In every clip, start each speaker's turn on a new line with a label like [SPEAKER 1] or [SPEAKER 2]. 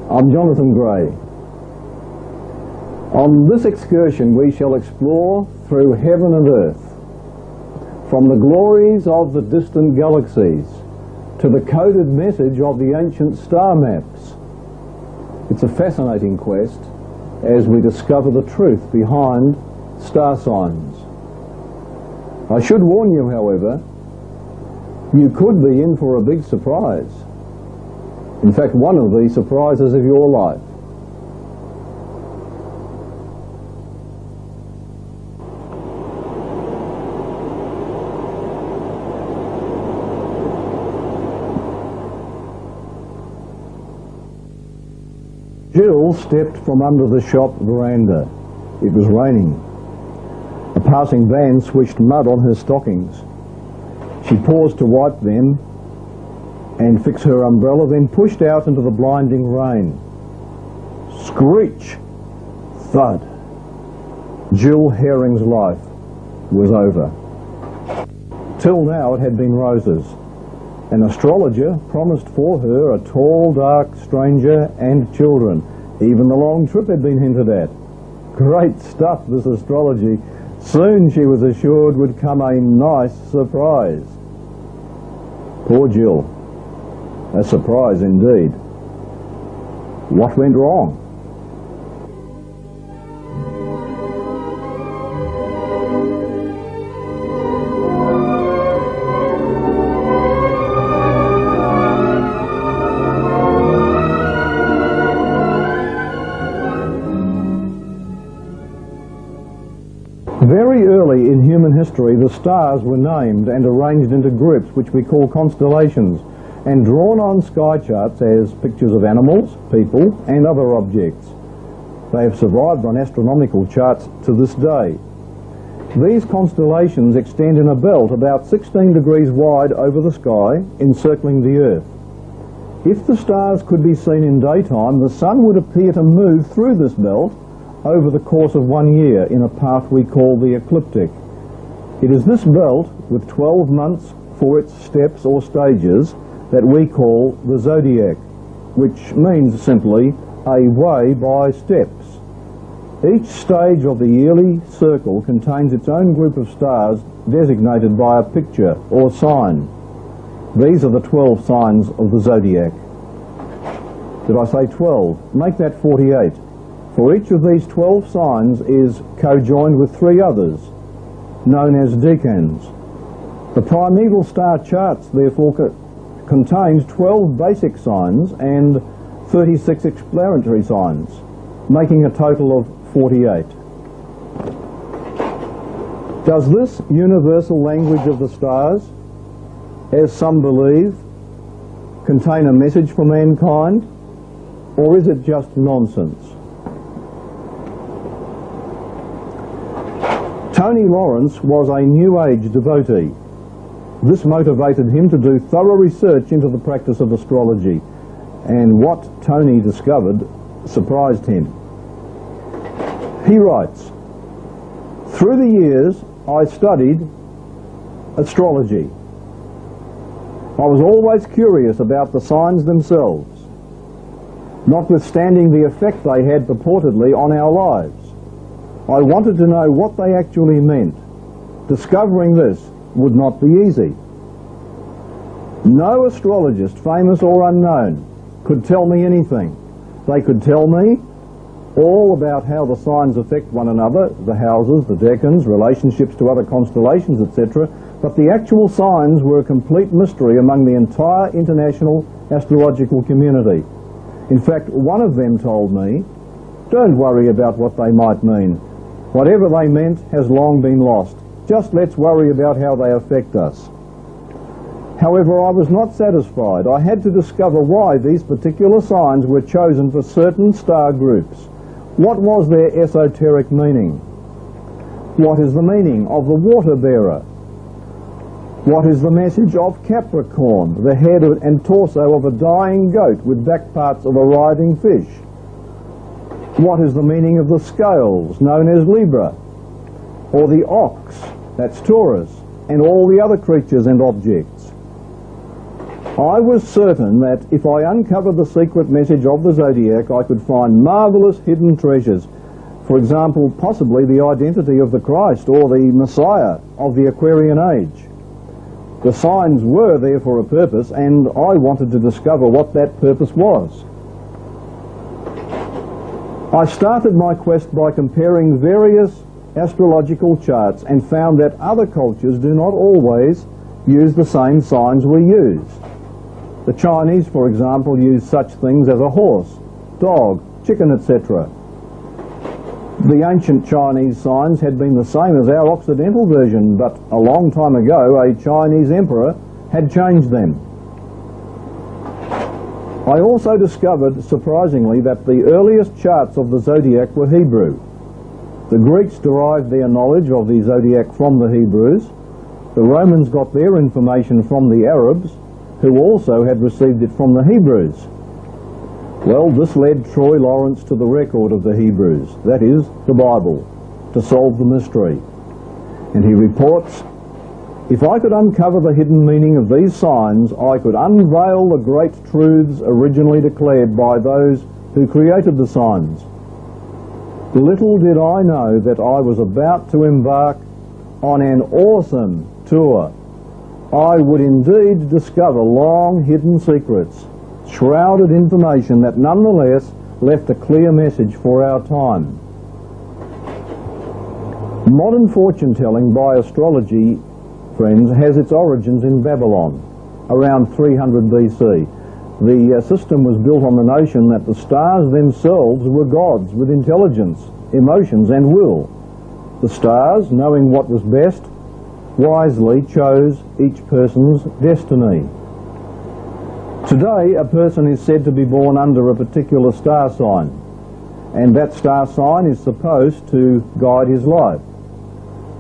[SPEAKER 1] I'm Jonathan Gray. On this excursion we shall explore through heaven and earth, from the glories of the distant galaxies to the coded message of the ancient star maps. It's a fascinating quest as we discover the truth behind star signs. I should warn you, however, you could be in for a big surprise. In fact, one of the surprises of your life. Jill stepped from under the shop veranda. It was raining. A passing van swished mud on her stockings. She paused to wipe them and fix her umbrella, then pushed out into the blinding rain. Screech! Thud! Jill Herring's life was over. Till now it had been roses. An astrologer promised for her a tall, dark stranger and children. Even the long trip had been hinted at. Great stuff, this astrology. Soon, she was assured, would come a nice surprise. Poor Jill. A surprise indeed. What went wrong? Very early in human history, the stars were named and arranged into groups which we call constellations, and drawn on sky charts as pictures of animals, people, and other objects. They have survived on astronomical charts to this day. These constellations extend in a belt about 16 degrees wide over the sky, encircling the Earth. If the stars could be seen in daytime, the sun would appear to move through this belt over the course of 1 year in a path we call the ecliptic. It is this belt, with 12 months for its steps or stages, that we call the zodiac, which means simply a way by steps. Each stage of the yearly circle contains its own group of stars designated by a picture or sign. These are the 12 signs of the zodiac. Did I say 12? Make that 48. For each of these 12 signs is co-joined with 3 others, known as decans. The primeval star charts, therefore, contains 12 basic signs and 36 explanatory signs, making a total of 48. Does this universal language of the stars, as some believe, contain a message for mankind, or is it just nonsense? Tony Lawrence was a New Age devotee. This motivated him to do thorough research into the practice of astrology, and what Tony discovered surprised him. He writes, "Through the years I studied astrology. I was always curious about the signs themselves, notwithstanding the effect they had purportedly on our lives. I wanted to know what they actually meant. Discovering this would not be easy. No astrologist, famous or unknown, could tell me anything. They could tell me all about how the signs affect one another, the houses, the decans, relationships to other constellations, etc., but the actual signs were a complete mystery among the entire international astrological community. In fact, one of them told me, 'Don't worry about what they might mean. Whatever they meant has long been lost. Just let's worry about how they affect us.' However, I was not satisfied. I had to discover why these particular signs were chosen for certain star groups. What was their esoteric meaning? What is the meaning of the water bearer? What is the message of Capricorn, the head and torso of a dying goat with back parts of a writhing fish? What is the meaning of the scales, known as Libra, or the ox, that's Taurus, and all the other creatures and objects? I was certain that if I uncovered the secret message of the zodiac, I could find marvellous hidden treasures. For example, possibly the identity of the Christ or the Messiah of the Aquarian age. The signs were there for a purpose, and I wanted to discover what that purpose was. I started my quest by comparing various astrological charts and found that other cultures do not always use the same signs we use. The Chinese, for example, use such things as a horse, dog, chicken, etc. The ancient Chinese signs had been the same as our Occidental version, but a long time ago a Chinese emperor had changed them. I also discovered, surprisingly, that the earliest charts of the zodiac were Hebrew. The Greeks derived their knowledge of the zodiac from the Hebrews. The Romans got their information from the Arabs, who also had received it from the Hebrews. Well, this led Troy Lawrence to the record of the Hebrews, that is, the Bible, to solve the mystery. And he reports, "If I could uncover the hidden meaning of these signs, I could unveil the great truths originally declared by those who created the signs. Little did I know that I was about to embark on an awesome tour. I would indeed discover long hidden secrets, shrouded information that nonetheless left a clear message for our time." Modern fortune-telling by astrology, friends, has its origins in Babylon, around 300 BC. The system was built on the notion that the stars themselves were gods with intelligence, emotions and will. The stars, knowing what was best, wisely chose each person's destiny. Today, a person is said to be born under a particular star sign, and that star sign is supposed to guide his life.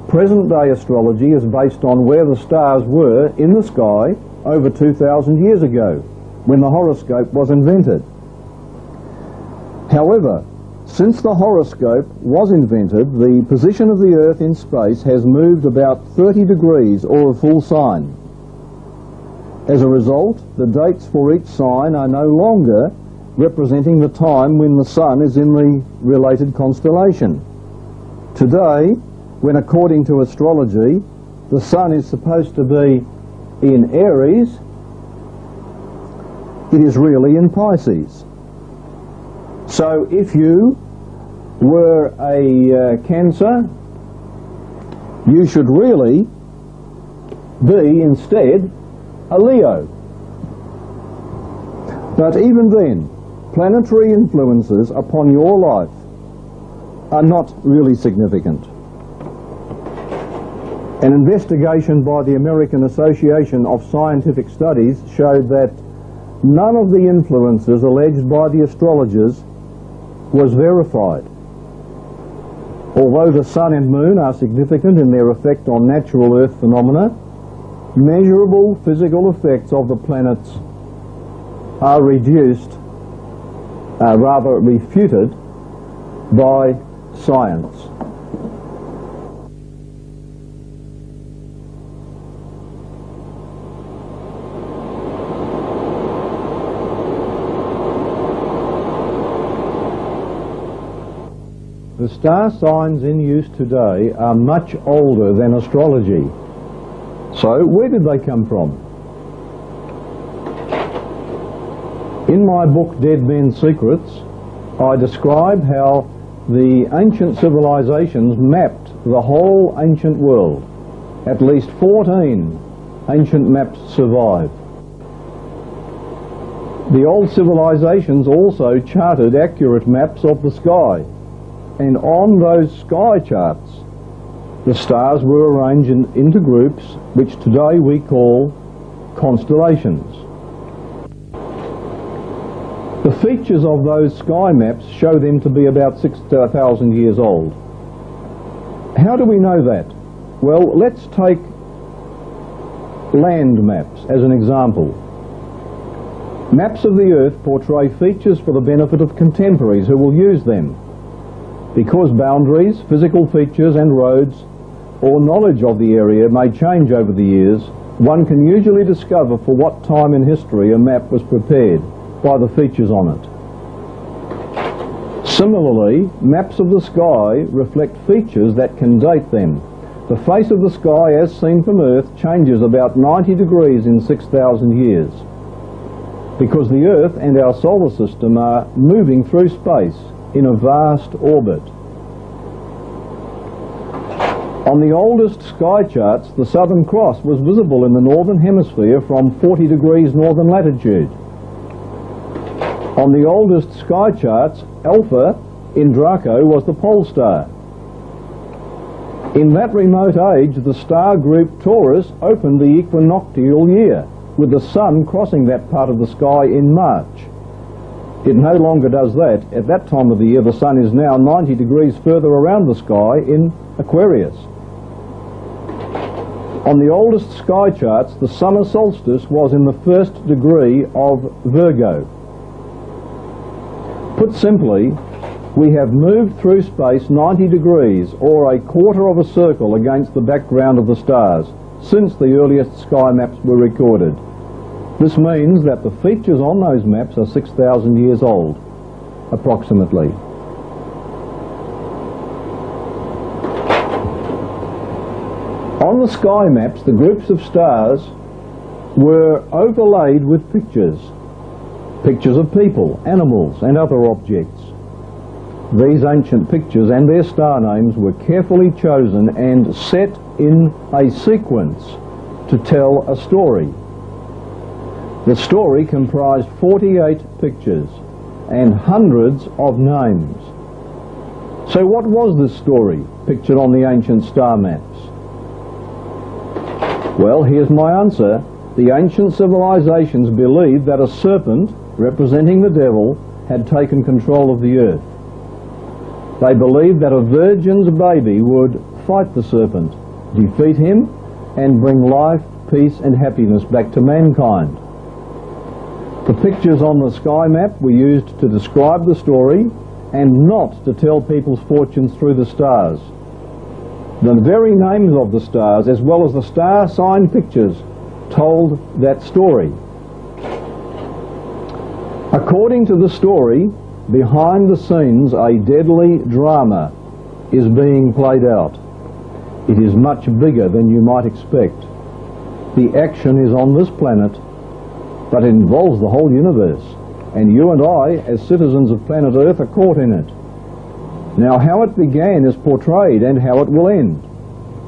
[SPEAKER 1] Present-day astrology is based on where the stars were in the sky over 2,000 years ago, when the horoscope was invented. However, since the horoscope was invented, the position of the Earth in space has moved about 30 degrees or a full sign. As a result, the dates for each sign are no longer representing the time when the Sun is in the related constellation. Today, when according to astrology, the Sun is supposed to be in Aries, it is really in Pisces. So if you were a Cancer, you should really be instead a Leo. But even then, planetary influences upon your life are not really significant. An investigation by the American Association of Scientific Studies showed that none of the influences alleged by the astrologers was verified. Although the Sun and Moon are significant in their effect on natural Earth phenomena, measurable physical effects of the planets are refuted by science. The star signs in use today are much older than astrology. So, where did they come from? In my book, Dead Men's Secrets, I describe how the ancient civilizations mapped the whole ancient world. At least 14 ancient maps survive. The old civilizations also charted accurate maps of the sky, and on those sky charts the stars were arranged into groups which today we call constellations. The features of those sky maps show them to be about 6,000 years old. How do we know that? Well, let's take land maps as an example. Maps of the Earth portray features for the benefit of contemporaries who will use them. Because boundaries, physical features and roads or knowledge of the area may change over the years, One can usually discover for what time in history a map was prepared by the features on it. Similarly, maps of the sky reflect features that can date them. The face of the sky as seen from Earth changes about 90 degrees in 6,000 years, because the Earth and our solar system are moving through space in a vast orbit. On the oldest sky charts, the Southern Cross was visible in the northern hemisphere from 40 degrees northern latitude. On the oldest sky charts, Alpha in Draco was the pole star. In that remote age, the star group Taurus opened the equinoctial year, with the sun crossing that part of the sky in March. It no longer does that. At that time of the year, the sun is now 90 degrees further around the sky in Aquarius. On the oldest sky charts, the summer solstice was in the first degree of Virgo. Put simply, we have moved through space 90 degrees, or a quarter of a circle against the background of the stars, since the earliest sky maps were recorded. This means that the features on those maps are 6,000 years old, approximately. On the sky maps, the groups of stars were overlaid with pictures of people, animals, and other objects. These ancient pictures and their star names were carefully chosen and set in a sequence to tell a story. The story comprised 48 pictures and hundreds of names. So what was this story pictured on the ancient star maps? Well, here's my answer. The ancient civilizations believed that a serpent, representing the devil, had taken control of the earth. They believed that a virgin's baby would fight the serpent, defeat him, and bring life, peace, and happiness back to mankind. The pictures on the sky map were used to describe the story and not to tell people's fortunes through the stars. The very names of the stars, as well as the star sign pictures, told that story. According to the story, behind the scenes a deadly drama is being played out. It is much bigger than you might expect. The action is on this planet, but it involves the whole universe, and you and I, as citizens of planet Earth, are caught in it. Now, how it began is portrayed and how it will end.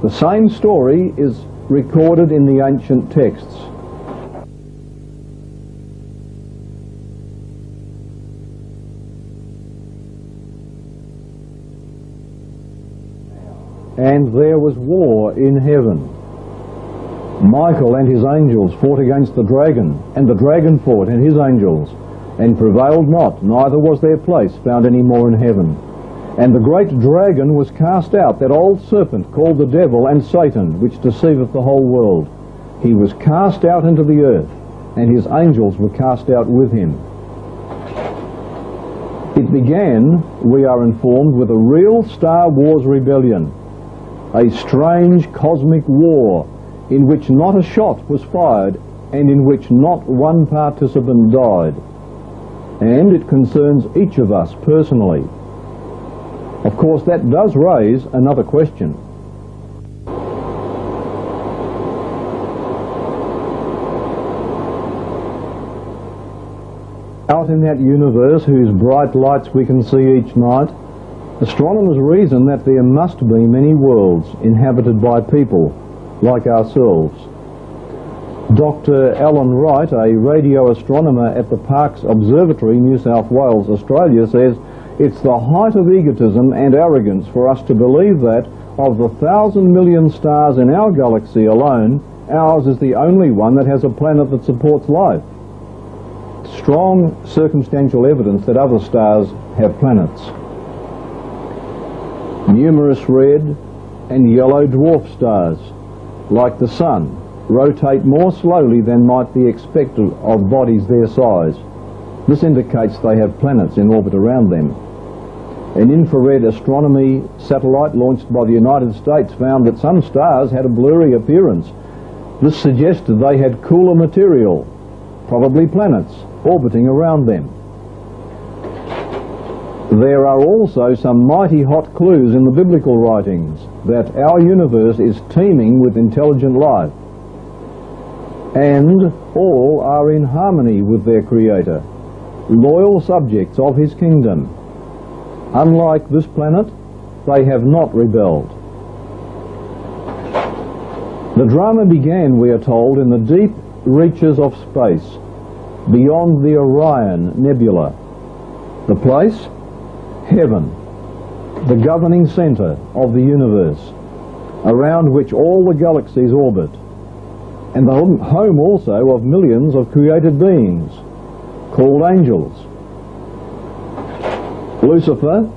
[SPEAKER 1] The same story is recorded in the ancient texts. And there was war in heaven. Michael and his angels fought against the dragon, and the dragon fought and his angels, and prevailed not, neither was their place found any more in heaven. And the great dragon was cast out, that old serpent called the devil and Satan, which deceiveth the whole world. He was cast out into the earth, and his angels were cast out with him. It began, we are informed, with a real Star Wars rebellion, a strange cosmic war in which not a shot was fired and in which not one participant died. And it concerns each of us personally. Of course, that does raise another question. Out in that universe whose bright lights we can see each night, astronomers reason that there must be many worlds inhabited by people like ourselves. Dr. Alan Wright, a radio astronomer at the Parkes Observatory, New South Wales, Australia, says it's the height of egotism and arrogance for us to believe that of the 1,000 million stars in our galaxy alone, ours is the only one that has a planet that supports life. Strong circumstantial evidence that other stars have planets. Numerous red and yellow dwarf stars, like the Sun, rotate more slowly than might be expected of bodies their size. This indicates they have planets in orbit around them. An infrared astronomy satellite launched by the United States found that some stars had a blurry appearance. This suggested they had cooler material, probably planets, orbiting around them. There are also some mighty hot clues in the biblical writings that our universe is teeming with intelligent life, and all are in harmony with their Creator, loyal subjects of His kingdom. Unlike this planet, they have not rebelled. The drama began, we are told, in the deep reaches of space, beyond the Orion Nebula. The place? Heaven, the governing centre of the universe, around which all the galaxies orbit, and the home also of millions of created beings, called angels. Lucifer,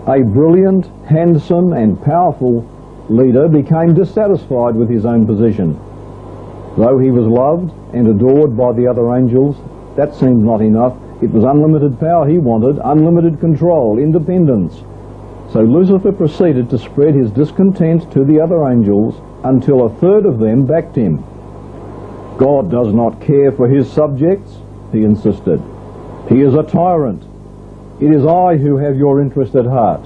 [SPEAKER 1] a brilliant, handsome and powerful leader, became dissatisfied with his own position. Though he was loved and adored by the other angels, that seemed not enough. It was unlimited power he wanted, unlimited control, independence. So Lucifer proceeded to spread his discontent to the other angels until a third of them backed him. God does not care for his subjects, he insisted. He is a tyrant. It is I who have your interest at heart.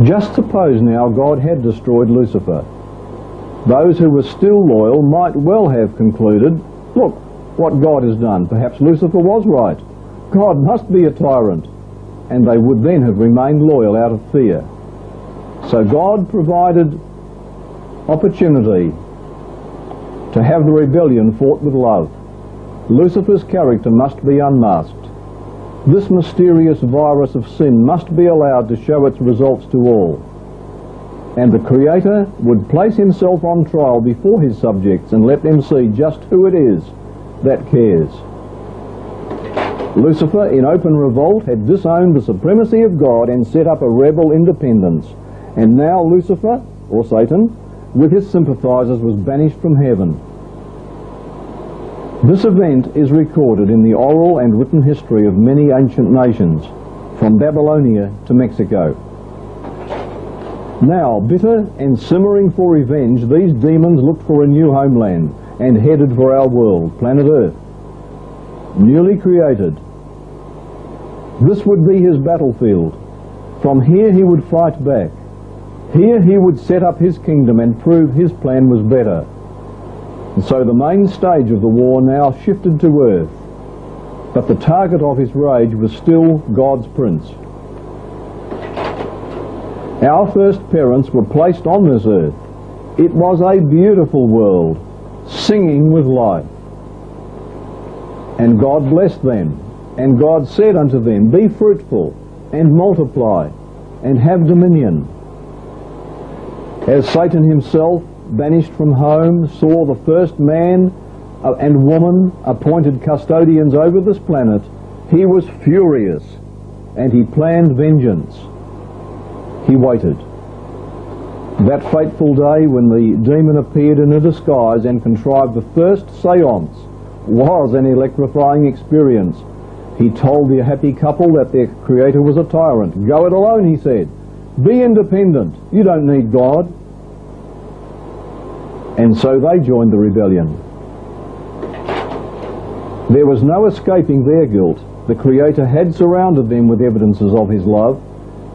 [SPEAKER 1] Just suppose now God had destroyed Lucifer. Those who were still loyal might well have concluded, look what God has done. Perhaps Lucifer was right. God must be a tyrant. And they would then have remained loyal out of fear. So God provided opportunity to have the rebellion fought with love. Lucifer's character must be unmasked. This mysterious virus of sin must be allowed to show its results to all. And the Creator would place himself on trial before his subjects and let them see just who it is that cares. Lucifer, in open revolt, had disowned the supremacy of God and set up a rebel independence. And now Lucifer, or Satan, with his sympathizers, was banished from heaven. This event is recorded in the oral and written history of many ancient nations, from Babylonia to Mexico. Now, bitter and simmering for revenge, these demons looked for a new homeland and headed for our world, planet Earth, newly created. This would be his battlefield. From here he would fight back. Here he would set up his kingdom and prove his plan was better. And so the main stage of the war now shifted to Earth. But the target of his rage was still God's prince. Our first parents were placed on this earth. It was a beautiful world, singing with life. And God blessed them. And God said unto them, be fruitful, and multiply, and have dominion. As Satan himself, banished from home, saw the first man and woman appointed custodians over this planet, he was furious, and he planned vengeance. He waited. That fateful day when the demon appeared in a disguise and contrived the first seance was an electrifying experience. He told the happy couple that their Creator was a tyrant. Go it alone, he said. Be independent. You don't need God. And so they joined the rebellion. There was no escaping their guilt. The Creator had surrounded them with evidences of his love,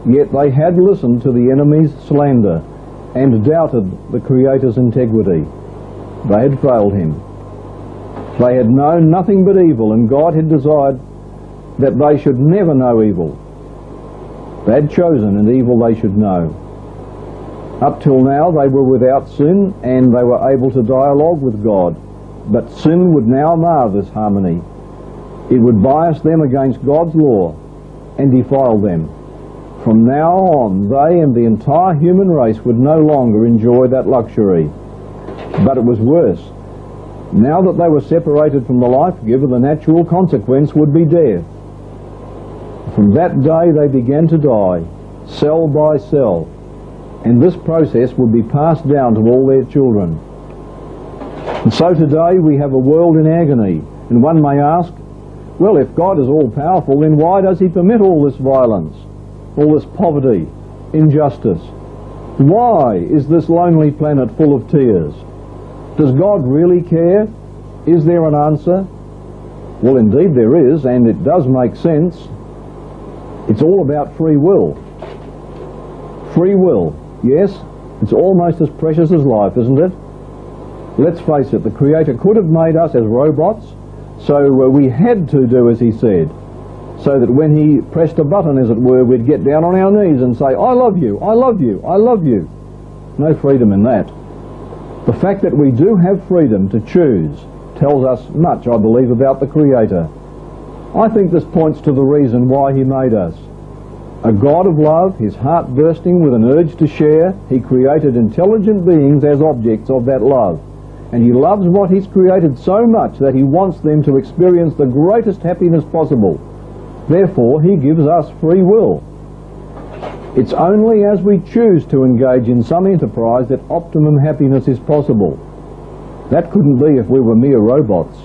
[SPEAKER 1] yet they had listened to the enemy's slander and doubted the Creator's integrity. They had failed him. They had known nothing but evil, and God had desired that they should never know evil. They had chosen, and evil they should know. Up till now they were without sin, and they were able to dialogue with God. But sin would now mar this harmony. It would bias them against God's law and defile them. From now on, they and the entire human race would no longer enjoy that luxury. But it was worse. Now that they were separated from the life-giver, the natural consequence would be death. From that day they began to die, cell by cell, and this process would be passed down to all their children. And so today we have a world in agony, and one may ask, well, if God is all-powerful, then why does he permit all this violence, all this poverty, injustice? Why is this lonely planet full of tears? Does God really care? Is there an answer? Well, indeed there is, and it does make sense. It's all about free will. Free will, yes, it's almost as precious as life, isn't it? Let's face it, the Creator could have made us as robots, so we had to do as He said, so that when He pressed a button, as it were, we'd get down on our knees and say, I love you, I love you, I love you. No freedom in that. The fact that we do have freedom to choose tells us much, I believe, about the Creator. I think this points to the reason why He made us. A God of love, His heart bursting with an urge to share, He created intelligent beings as objects of that love. And He loves what He's created so much that He wants them to experience the greatest happiness possible. Therefore, He gives us free will. It's only as we choose to engage in some enterprise that optimum happiness is possible. That couldn't be if we were mere robots.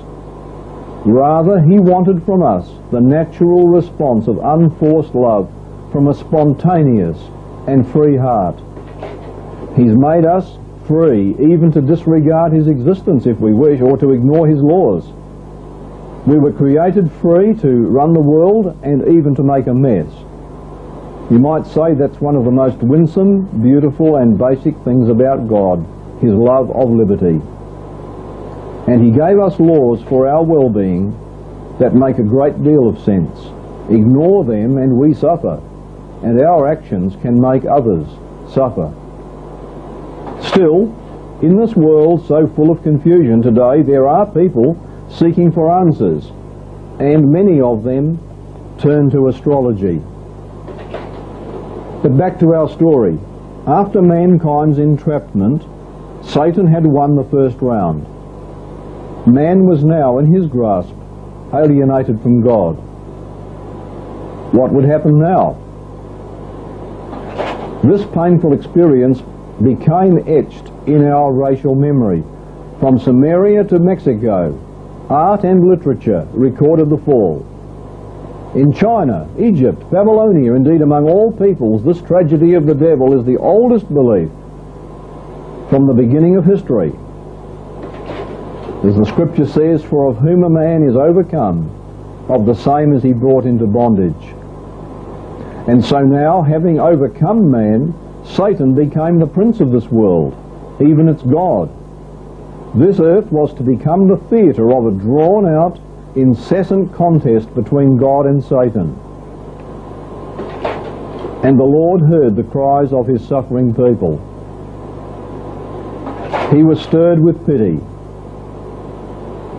[SPEAKER 1] Rather, He wanted from us the natural response of unforced love from a spontaneous and free heart. He's made us free even to disregard His existence if we wish, or to ignore His laws. We were created free to run the world and even to make a mess. You might say that's one of the most winsome, beautiful and basic things about God, His love of liberty. And He gave us laws for our well-being that make a great deal of sense. Ignore them and we suffer, and our actions can make others suffer. Still, in this world so full of confusion today, there are people seeking for answers, and many of them turn to astrology. But back to our story. After mankind's entrapment, Satan had won the first round. Man was now in his grasp, alienated from God. What would happen now? This painful experience became etched in our racial memory. From Samaria to Mexico, art and literature recorded the fall. In China, Egypt, Babylonia, indeed among all peoples, this tragedy of the devil is the oldest belief from the beginning of history. As the scripture says, for of whom a man is overcome, of the same is he brought into bondage. And so now, having overcome man, Satan became the prince of this world, even its God. This earth was to become the theatre of a drawn-out, incessant contest between God and Satan. And the Lord heard the cries of His suffering people. He was stirred with pity,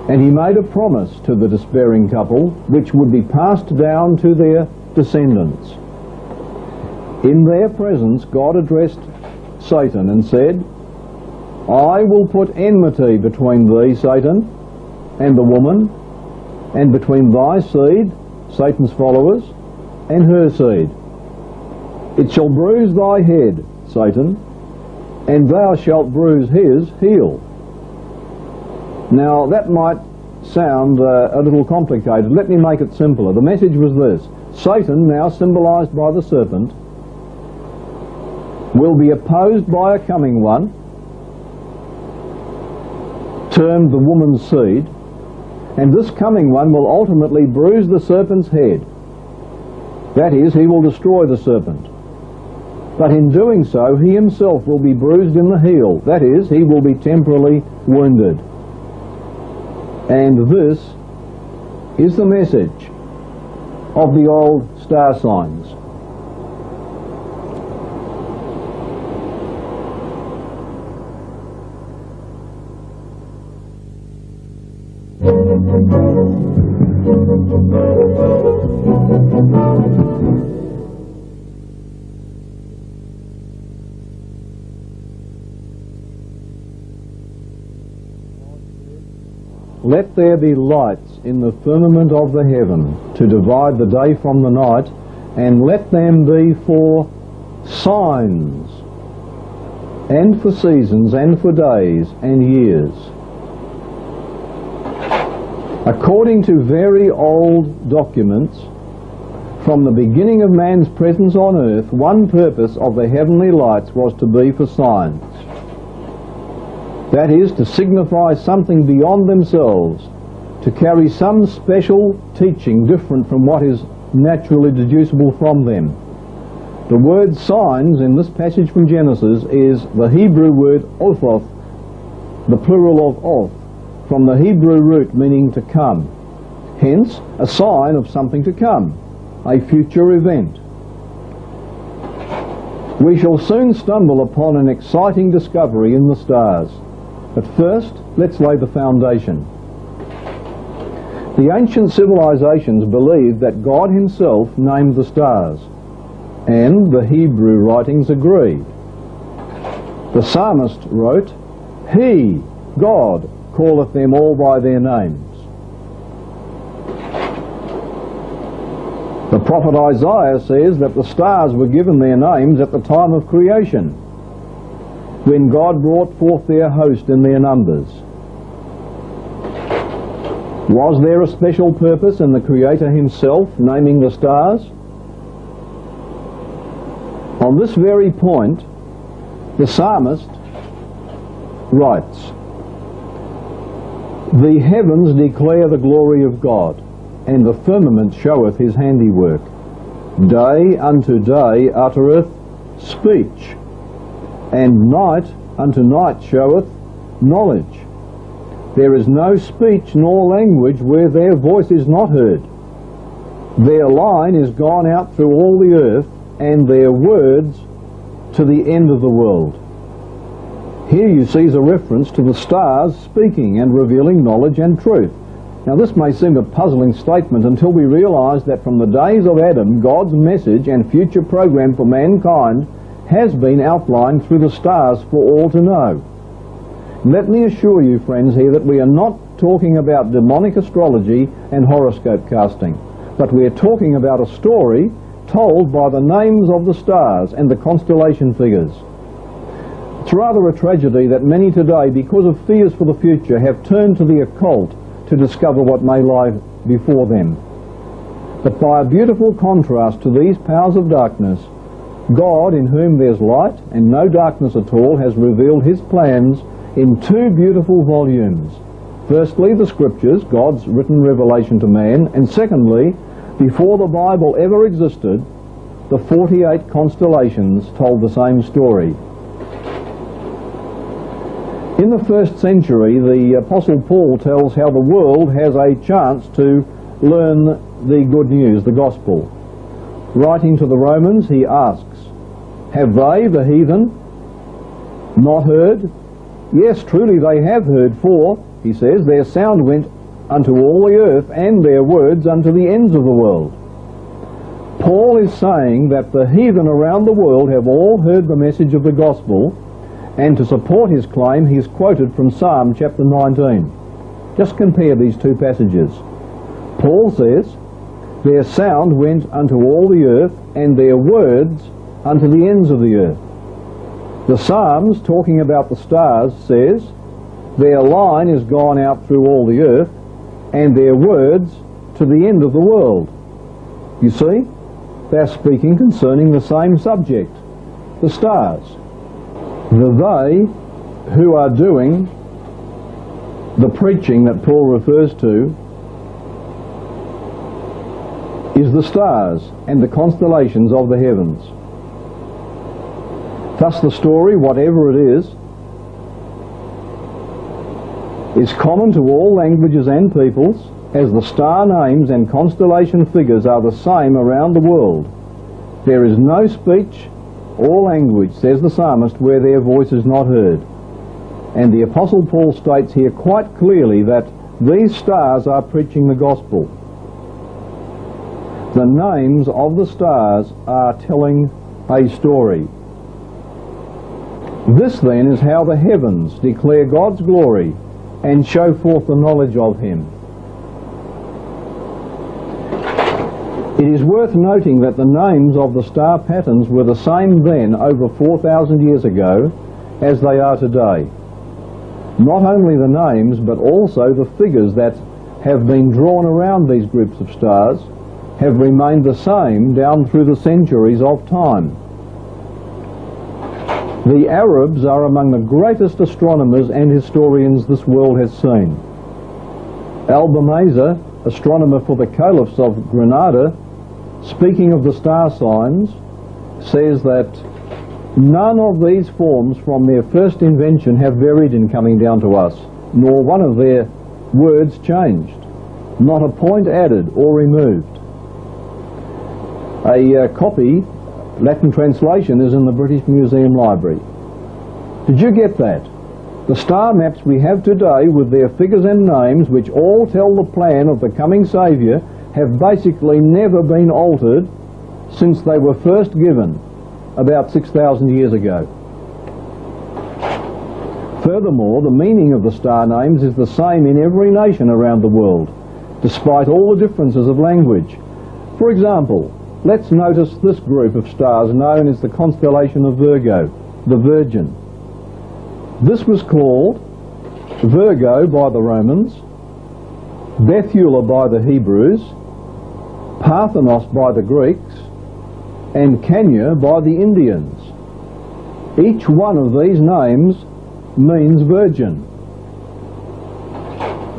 [SPEAKER 1] and He made a promise to the despairing couple which would be passed down to their descendants. In their presence, God addressed Satan and said, I will put enmity between thee, Satan, and the woman, and between thy seed, Satan's followers, and her seed. It shall bruise thy head, Satan, and thou shalt bruise his heel. Now that might sound a little complicated. Let me make it simpler. The message was this. Satan, now symbolized by the serpent, will be opposed by a coming one, termed the woman's seed, and this coming one will ultimately bruise the serpent's head. That is, he will destroy the serpent. But in doing so, he himself will be bruised in the heel. That is, he will be temporarily wounded. And this is the message of the old star signs. Let there be lights in the firmament of the heaven to divide the day from the night, and let them be for signs, and for seasons, and for days and years. According to very old documents From the beginning of man's presence on earth, one purpose of the heavenly lights was to be for signs. That is, to signify something beyond themselves, to carry some special teaching different from what is naturally deducible from them. The word signs in this passage from Genesis is the Hebrew word othoth, the plural of oth, from the Hebrew root meaning to come. Hence, a sign of something to come, a future event. We shall soon stumble upon an exciting discovery in the stars. But first, let's lay the foundation. The ancient civilizations believed that God himself named the stars, and the Hebrew writings agree. The psalmist wrote, "He, God, calleth them all by their names." The prophet Isaiah says that the stars were given their names at the time of creation, when God brought forth their host in their numbers. Was there a special purpose in the Creator himself naming the stars? On this very point, the psalmist writes, "The heavens declare the glory of God, and the firmament showeth his handiwork. Day unto day uttereth speech, and night unto night showeth knowledge. There is no speech nor language where their voice is not heard. Their line is gone out through all the earth, and their words to the end of the world." Here you see a reference to the stars speaking and revealing knowledge and truth. Now this may seem a puzzling statement until we realize that from the days of Adam, God's message and future program for mankind has been outlined through the stars for all to know. Let me assure you, friends, here that we are not talking about demonic astrology and horoscope casting, but we are talking about a story told by the names of the stars and the constellation figures. It's rather a tragedy that many today, because of fears for the future, have turned to the occult to discover what may lie before them. But by a beautiful contrast to these powers of darkness, God, in whom there's light and no darkness at all, has revealed his plans in two beautiful volumes. Firstly, the Scriptures, God's written revelation to man, and secondly, before the Bible ever existed, the 48 constellations told the same story. In the first century, the Apostle Paul tells how the world has a chance to learn the good news, the gospel. Writing to the Romans, he asks, "Have they, the heathen, not heard? Yes, truly they have heard, for," he says, "their sound went unto all the earth, and their words unto the ends of the world." Paul is saying that the heathen around the world have all heard the message of the gospel, and to support his claim, he is quoted from Psalm chapter 19. Just compare these two passages. Paul says, "Their sound went unto all the earth, and their words unto the ends of the earth." The Psalms, talking about the stars, says, "Their line is gone out through all the earth, and their words to the end of the world." You see, they're speaking concerning the same subject, the stars. The they who are doing the preaching that Paul refers to is the stars and the constellations of the heavens. Thus the story, whatever it is common to all languages and peoples, as the star names and constellation figures are the same around the world. There is no speech or language, says the psalmist, where their voice is not heard. And the Apostle Paul states here quite clearly that these stars are preaching the gospel. The names of the stars are telling a story. This then is how the heavens declare God's glory and show forth the knowledge of him. It is worth noting that the names of the star patterns were the same then, over 4,000 years ago, as they are today. Not only the names, but also the figures that have been drawn around these groups of stars, have remained the same down through the centuries of time. The Arabs are among the greatest astronomers and historians this world has seen. Al-Bamaza, astronomer for the Caliphs of Granada, speaking of the star signs, says that none of these forms from their first invention have varied in coming down to us, nor one of their words changed, not a point added or removed. A copy, Latin translation, is in the British Museum Library. Did you get that? The star maps we have today, with their figures and names, which all tell the plan of the coming Saviour, have basically never been altered since they were first given about 6,000 years ago. Furthermore, the meaning of the star names is the same in every nation around the world, despite all the differences of language. For example, let's notice this group of stars known as the constellation of Virgo, the Virgin. This was called Virgo by the Romans, Bethula by the Hebrews, Parthenos by the Greeks, and Kenya by the Indians. Each one of these names means virgin.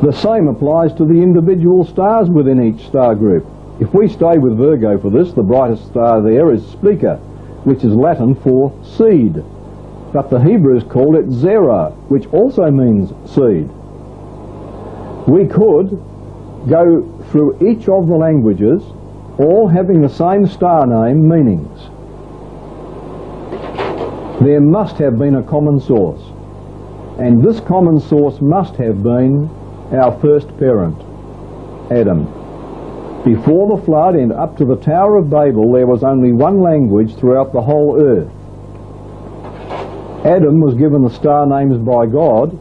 [SPEAKER 1] The same applies to the individual stars within each star group. If we stay with Virgo for this, the brightest star there is Spica, which is Latin for seed. But the Hebrews called it Zerah, which also means seed. We could go through each of the languages, all having the same star name meanings. There must have been a common source, and this common source must have been our first parent, Adam. Before the flood and up to the Tower of Babel, there was only one language throughout the whole earth. Adam was given the star names by God,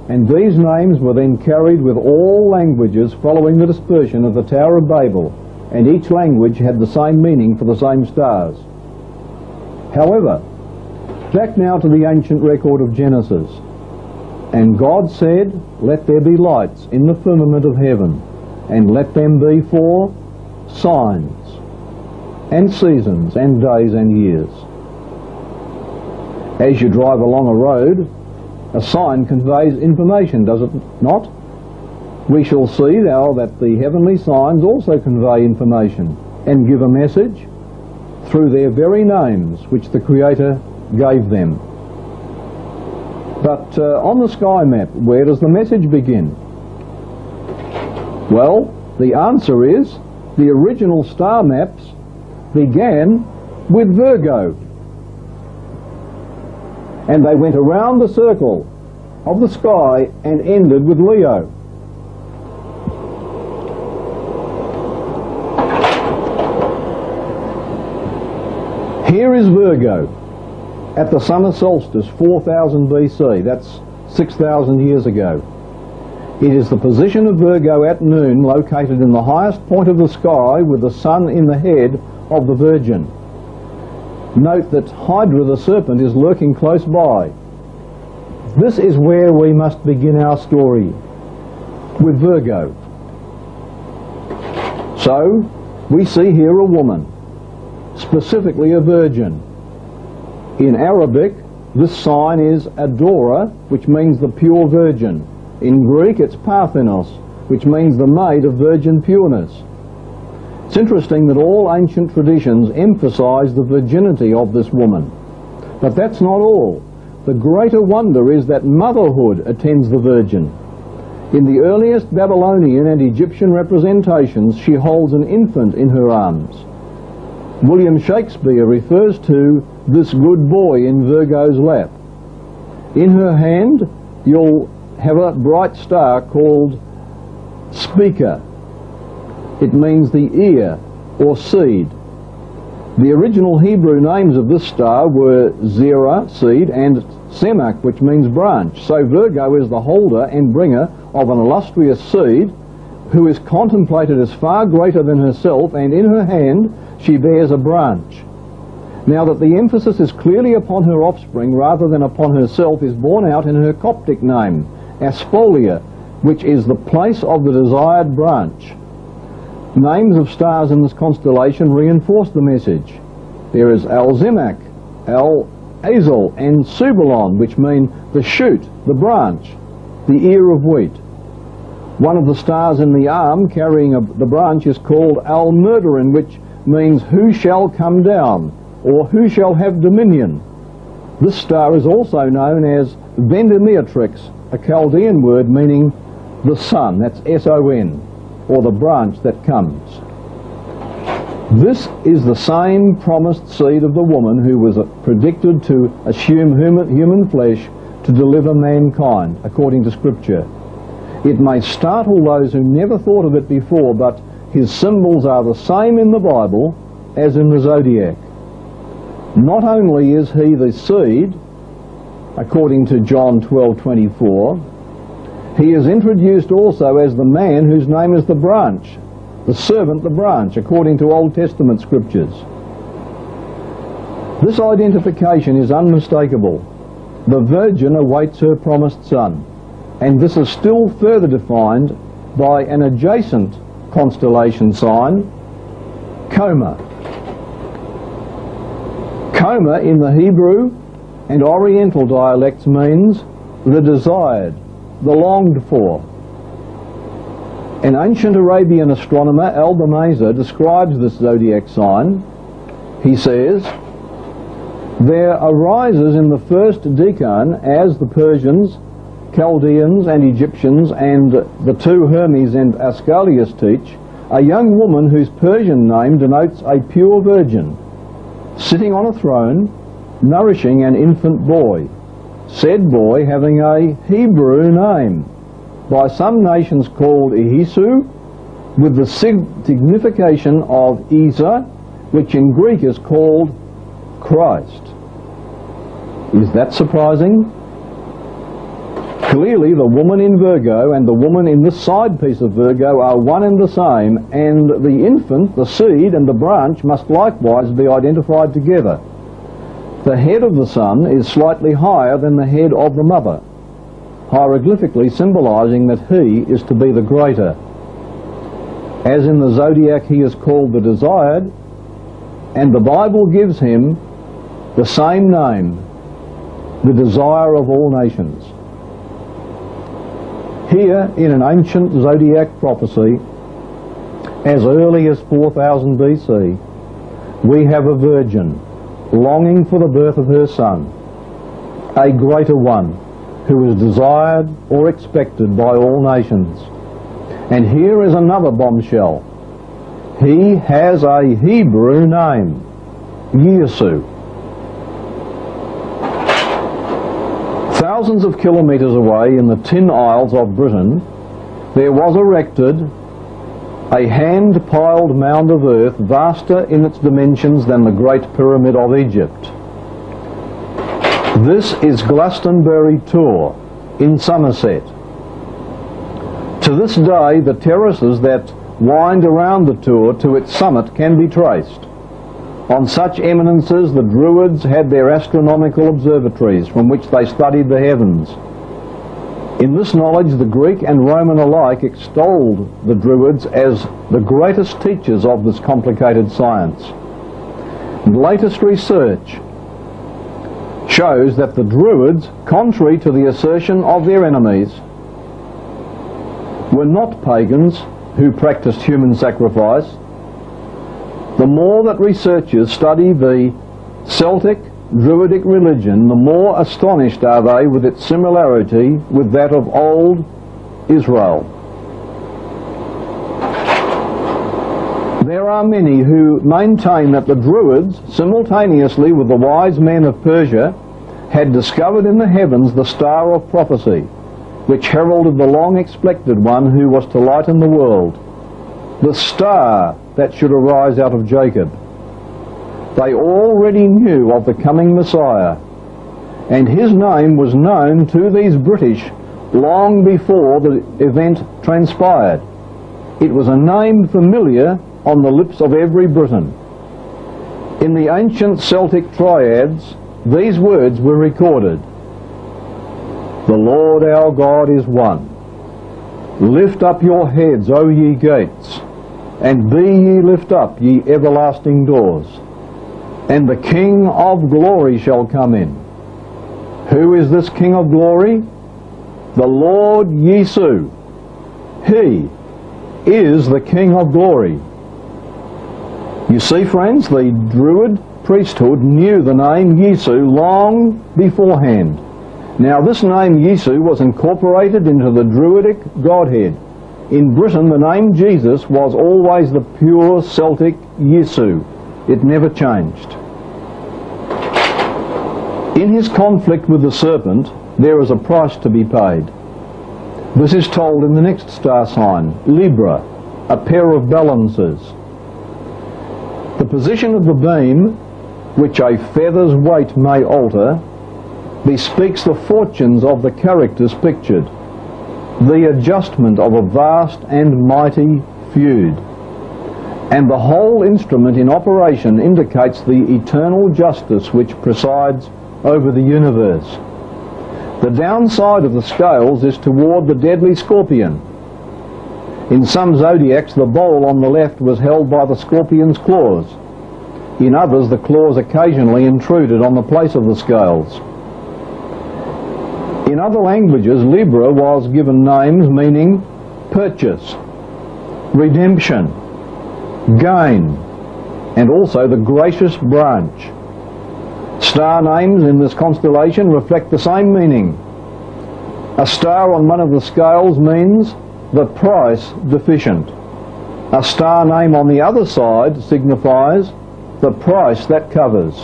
[SPEAKER 1] and these names were then carried with all languages following the dispersion of the Tower of Babel, and each language had the same meaning for the same stars. However, back now to the ancient record of Genesis. And God said, "Let there be lights in the firmament of heaven, and let them be for signs, and seasons, and days, and years." As you drive along a road, a sign conveys information, does it not? We shall see now that the heavenly signs also convey information and give a message through their very names which the Creator gave them. But on the sky map, where does the message begin? Well, the answer is the original star maps began with Virgo, and they went around the circle of the sky and ended with Leo. Here is Virgo at the summer solstice, 4000 BC, that's 6,000 years ago. It is the position of Virgo at noon, located in the highest point of the sky with the sun in the head of the Virgin. Note that Hydra the serpent is lurking close by. This is where we must begin our story, with Virgo. So, we see here a woman, specifically a virgin. In Arabic, this sign is Adora, which means the pure virgin. In Greek, it's Parthenos, which means the maid of virgin pureness. It's interesting that all ancient traditions emphasize the virginity of this woman. But that's not all. The greater wonder is that motherhood attends the Virgin. In the earliest Babylonian and Egyptian representations, she holds an infant in her arms. William Shakespeare refers to this good boy in Virgo's lap. In her hand, you'll have a bright star called Spica. It means the ear or seed. The original Hebrew names of this star were Zerah, seed, and Semak, which means branch. So Virgo is the holder and bringer of an illustrious seed who is contemplated as far greater than herself, and in her hand she bears a branch. Now that the emphasis is clearly upon her offspring rather than upon herself is borne out in her Coptic name, Aspholia, which is the place of the desired branch. Names of stars in this constellation reinforce the message. There is Alzimak, Al-Azel and Subalon, which mean the shoot, the branch, the ear of wheat. One of the stars in the arm carrying the branch is called Al-Murderin, which means who shall come down, or who shall have dominion. This star is also known as Vendimeatrix, a Chaldean word meaning the sun, that's S-O-N, or the branch that comes. This is the same promised seed of the woman who was predicted to assume human flesh to deliver mankind, according to Scripture. It may startle those who never thought of it before, but his symbols are the same in the Bible as in the zodiac. Not only is he the seed, according to John 12:24, he is introduced also as the man whose name is the branch, the servant, the branch, according to Old Testament scriptures. This identification is unmistakable. The virgin awaits her promised son, and this is still further defined by an adjacent constellation sign, Coma. Coma in the Hebrew and Oriental dialects means the desired, the longed for. An ancient Arabian astronomer, Al-Bamaza, describes this zodiac sign. He says, there arises in the first decan, as the Persians, Chaldeans and Egyptians and the two Hermes and Asclepius teach, a young woman whose Persian name denotes a pure virgin, sitting on a throne, nourishing an infant boy, said boy having a Hebrew name, by some nations called Ihisu, with the signification of Isa, which in Greek is called Christ. Is that surprising? Clearly the woman in Virgo and the woman in this side piece of Virgo are one and the same, and the infant, the seed, and the branch must likewise be identified together. The head of the son is slightly higher than the head of the mother, hieroglyphically symbolizing that he is to be the greater. As in the zodiac he is called the desired, and the Bible gives him the same name, the desire of all nations. Here, in an ancient zodiac prophecy, as early as 4000 BC, we have a virgin longing for the birth of her son, a greater one who is desired or expected by all nations. And here is another bombshell. He has a Hebrew name, Yesu. Thousands of kilometres away in the Tin Isles of Britain, there was erected a hand-piled mound of earth vaster in its dimensions than the Great Pyramid of Egypt. This is Glastonbury Tor in Somerset. To this day, the terraces that wind around the Tor to its summit can be traced. On such eminences, the Druids had their astronomical observatories from which they studied the heavens. In this knowledge, the Greek and Roman alike extolled the Druids as the greatest teachers of this complicated science. And latest research shows that the Druids, contrary to the assertion of their enemies, were not pagans who practiced human sacrifice. The more that researchers study the Celtic Druidic religion, the more astonished are they with its similarity with that of old Israel. There are many who maintain that the Druids, simultaneously with the wise men of Persia, had discovered in the heavens the star of prophecy, which heralded the long-expected one who was to lighten the world, the star that should arise out of Jacob. They already knew of the coming Messiah, and his name was known to these British long before the event transpired. It was a name familiar on the lips of every Briton. In the ancient Celtic triads, these words were recorded: "The Lord our God is one. Lift up your heads, O ye gates, And be ye lift up, ye everlasting doors, and the King of glory shall come in. Who is this King of glory? The Lord Yesu. He is the King of glory. You see, friends, the Druid priesthood knew the name Yesu long beforehand. Now, this name Yesu was incorporated into the Druidic Godhead. In Britain, the name Jesus was always the pure Celtic Yesu. It never changed. In his conflict with the serpent, there is a price to be paid. This is told in the next star sign, Libra, a pair of balances. The position of the beam, which a feather's weight may alter, bespeaks the fortunes of the characters pictured, the adjustment of a vast and mighty feud. And the whole instrument in operation indicates the eternal justice which presides over the universe. The downside of the scales is toward the deadly scorpion. In some zodiacs, the bowl on the left was held by the scorpion's claws. In others, the claws occasionally intruded on the place of the scales. In other languages, Libra was given names meaning purchase, redemption, gain, and also the gracious branch. Star names in this constellation reflect the same meaning. A star on one of the scales means the price deficient. A star name on the other side signifies the price that covers.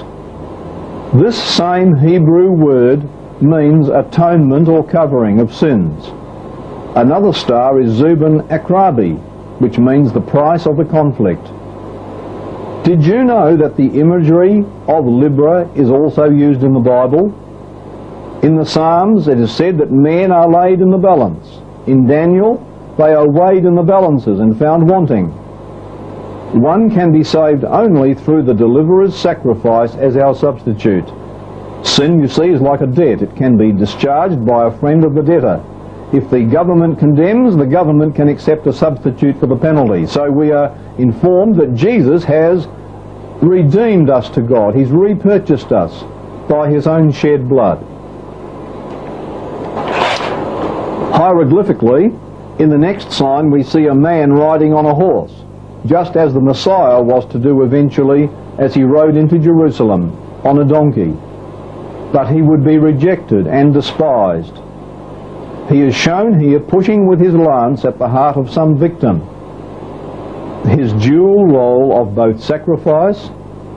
[SPEAKER 1] This same Hebrew word means atonement or covering of sins. Another star is Zubin Akrabi, which means the price of the conflict. Did you know that the imagery of Libra is also used in the Bible? In the Psalms it is said that men are laid in the balance. In Daniel they are weighed in the balances and found wanting. One can be saved only through the deliverer's sacrifice as our substitute. Sin, you see, is like a debt. It can be discharged by a friend of the debtor. If the government condemns, the government can accept a substitute for the penalty. So we are informed that Jesus has redeemed us to God. He's repurchased us by his own shed blood. Hieroglyphically, in the next sign we see a man riding on a horse, just as the Messiah was to do eventually as he rode into Jerusalem on a donkey. But he would be rejected and despised. He is shown here pushing with his lance at the heart of some victim. His dual role of both sacrifice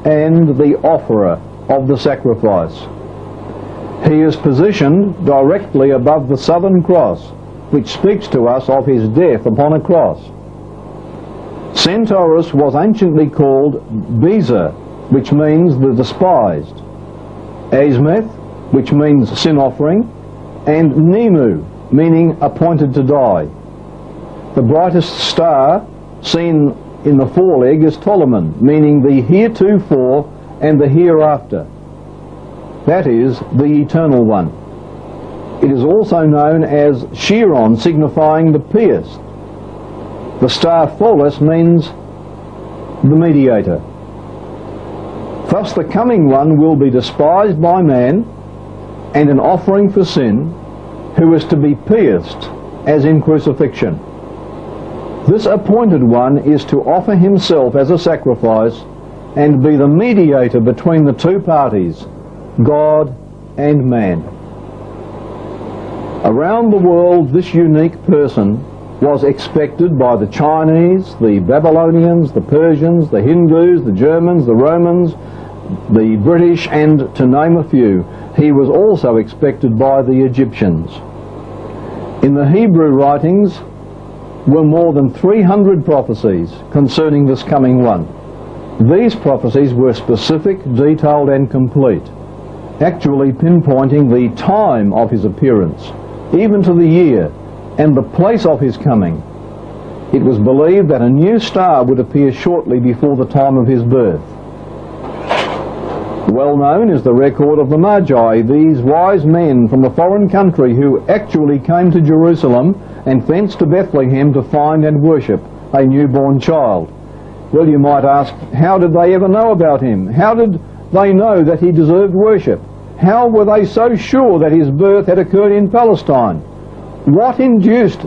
[SPEAKER 1] and the offerer of the sacrifice. He is positioned directly above the Southern Cross, which speaks to us of his death upon a cross. Centaurus was anciently called Bezer, which means the despised, Azmeth, which means sin offering, and Nemu, meaning appointed to die. The brightest star seen in the foreleg is Ptolemy, meaning the heretofore and the hereafter. That is, the eternal one. It is also known as Chiron, signifying the pierced. The star Pholus means the mediator. Thus the coming one will be despised by man and an offering for sin, who is to be pierced as in crucifixion. This appointed one is to offer himself as a sacrifice and be the mediator between the two parties, God and man. Around the world, this unique person was expected by the Chinese, the Babylonians, the Persians, the Hindus, the Germans, the Romans, the British, and to name a few. He was also expected by the Egyptians. In the Hebrew writings were more than 300 prophecies concerning this coming one. These prophecies were specific, detailed and complete, actually pinpointing the time of his appearance, even to the year and the place of his coming. It was believed that a new star would appear shortly before the time of his birth. Well known is the record of the Magi, these wise men from a foreign country who actually came to Jerusalem and thence to Bethlehem to find and worship a newborn child. Well, you might ask, how did they ever know about him? How did they know that he deserved worship? How were they so sure that his birth had occurred in Palestine? What induced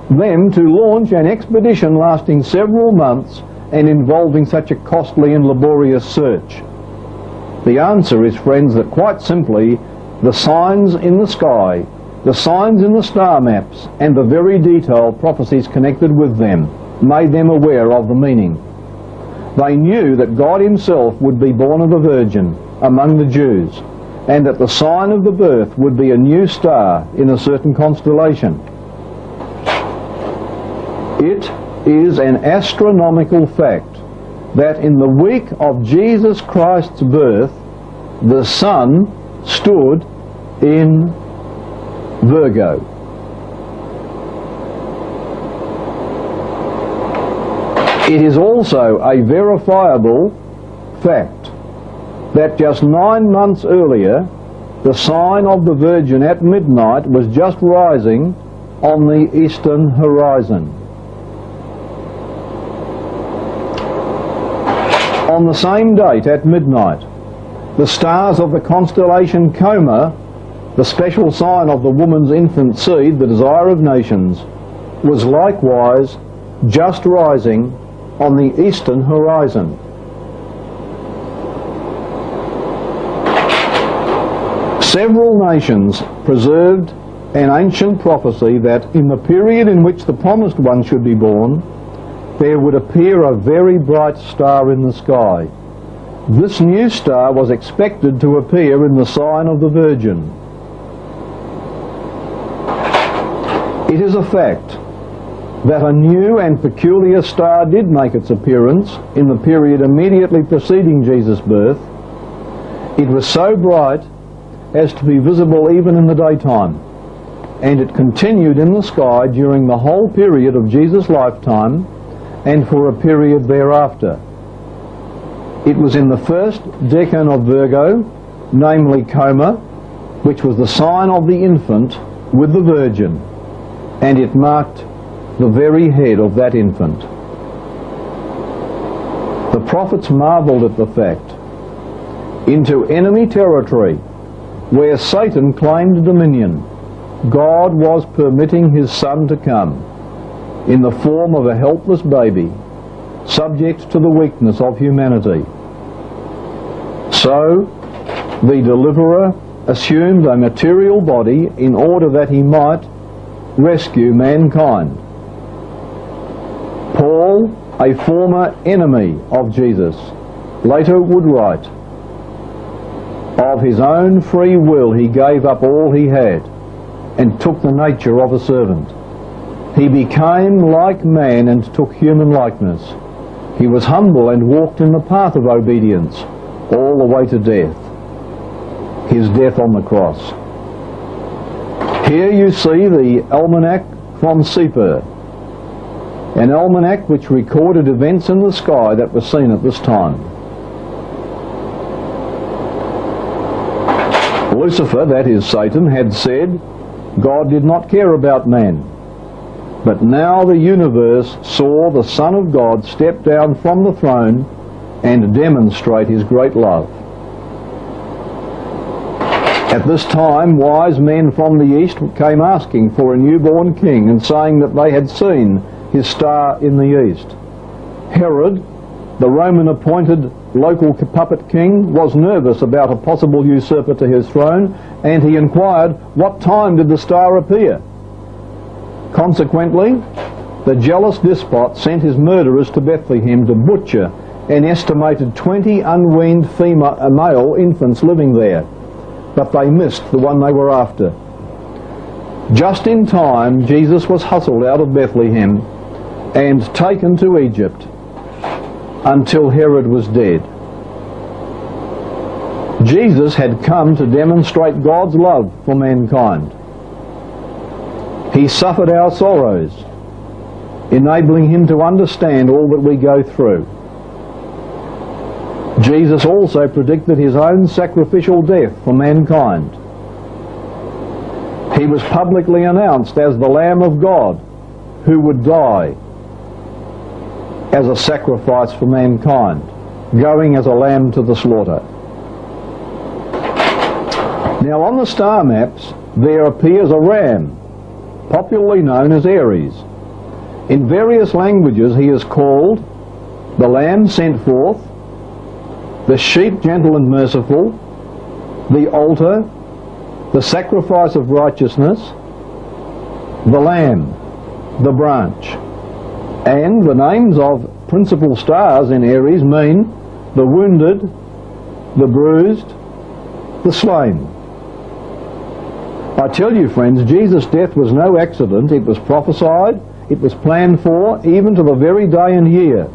[SPEAKER 1] them to launch an expedition lasting several months and involving such a costly and laborious search? The answer is, friends, that quite simply the signs in the sky, the signs in the star maps, and the very detailed prophecies connected with them made them aware of the meaning. They knew that God himself would be born of a virgin among the Jews, and that the sign of the birth would be a new star in a certain constellation. It is an astronomical fact that in the week of Jesus Christ's birth, the sun stood in Virgo. It is also a verifiable fact that just 9 months earlier, the sign of the Virgin at midnight was just rising on the eastern horizon. On the same date at midnight, the stars of the constellation Coma, the special sign of the woman's infant seed, the desire of nations, was likewise just rising on the eastern horizon. Several nations preserved an ancient prophecy that in the period in which the promised one should be born, there would appear a very bright star in the sky. This new star was expected to appear in the sign of the Virgin. It is a fact that a new and peculiar star did make its appearance in the period immediately preceding Jesus' birth. It was so bright as to be visible even in the daytime, and it continued in the sky during the whole period of Jesus' lifetime and for a period thereafter. It was in the first decan of Virgo, namely Coma, which was the sign of the infant with the Virgin, and it marked the very head of that infant. The prophets marveled at the fact. Into enemy territory, where Satan claimed dominion, God was permitting his Son to come in the form of a helpless baby, subject to the weakness of humanity. So, the deliverer assumed a material body in order that he might rescue mankind. Paul, a former enemy of Jesus, later would write, "Of his own free will he gave up all he had and took the nature of a servant. He became like man and took human likeness. He was humble and walked in the path of obedience, all the way to death, his death on the cross." Here you see the almanac from Sept, an almanac which recorded events in the sky that were seen at this time. Lucifer, that is Satan, had said God did not care about man. But now the universe saw the Son of God step down from the throne and demonstrate his great love. At this time, wise men from the east came asking for a newborn king and saying that they had seen his star in the east. Herod, the Roman-appointed local puppet king, was nervous about a possible usurper to his throne, and he inquired, what time did the star appear? Consequently, the jealous despot sent his murderers to Bethlehem to butcher an estimated 20 unweaned male infants living there, but they missed the one they were after. Just in time, Jesus was hustled out of Bethlehem and taken to Egypt until Herod was dead. Jesus had come to demonstrate God's love for mankind. He suffered our sorrows, enabling him to understand all that we go through. Jesus also predicted his own sacrificial death for mankind. He was publicly announced as the Lamb of God who would die as a sacrifice for mankind, going as a lamb to the slaughter. Now on the star maps there appears a ram, popularly known as Aries. In various languages he is called the Lamb sent forth, the sheep gentle and merciful, the altar, the sacrifice of righteousness, the Lamb, the branch. And the names of principal stars in Aries mean the wounded, the bruised, the slain. I tell you, friends, Jesus' death was no accident. It was prophesied, it was planned for, even to the very day and year.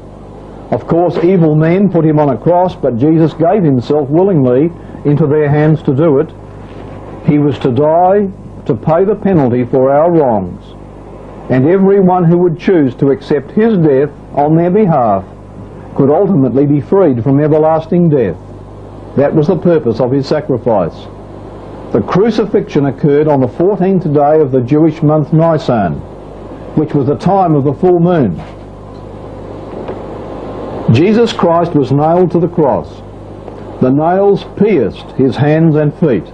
[SPEAKER 1] Of course, evil men put him on a cross, but Jesus gave himself willingly into their hands to do it. He was to die to pay the penalty for our wrongs, and everyone who would choose to accept his death on their behalf could ultimately be freed from everlasting death. That was the purpose of his sacrifice. The crucifixion occurred on the 14th day of the Jewish month Nisan, which was the time of the full moon. Jesus Christ was nailed to the cross. The nails pierced his hands and feet.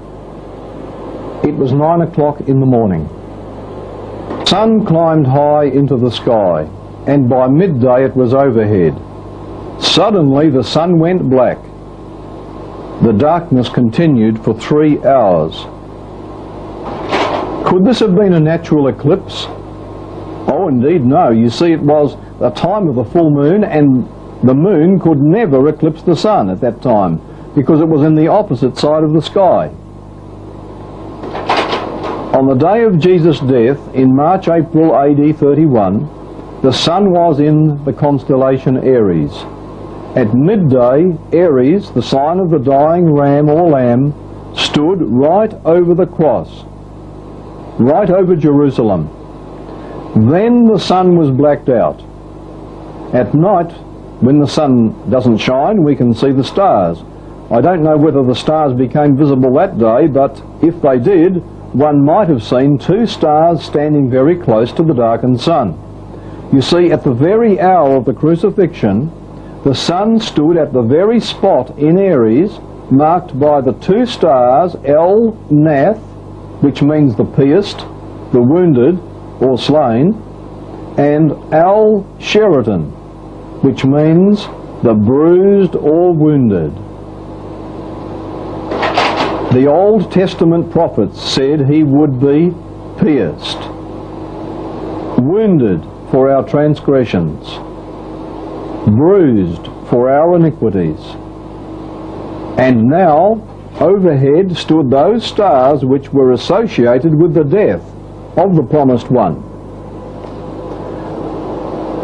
[SPEAKER 1] It was 9 o'clock in the morning. The sun climbed high into the sky, and by midday it was overhead. Suddenly the sun went black. The darkness continued for 3 hours. Could this have been a natural eclipse? Oh, indeed no. You see, it was the time of the full moon, and the moon could never eclipse the sun at that time, because it was in the opposite side of the sky. On the day of Jesus' death, in March-April AD 31, the sun was in the constellation Aries. At midday, Aries, the sign of the dying ram or lamb, stood right over the cross, right over Jerusalem. Then the sun was blacked out. At night, when the sun doesn't shine, we can see the stars. I don't know whether the stars became visible that day, but if they did, one might have seen 2 stars standing very close to the darkened sun. You see, at the very hour of the crucifixion, the sun stood at the very spot in Aries marked by the 2 stars, El Nath, which means the pierced, the wounded or slain, and Al Sheraton, which means the bruised or wounded. The Old Testament prophets said he would be pierced, wounded for our transgressions, bruised for our iniquities. And now overhead stood those stars which were associated with the death of the promised one.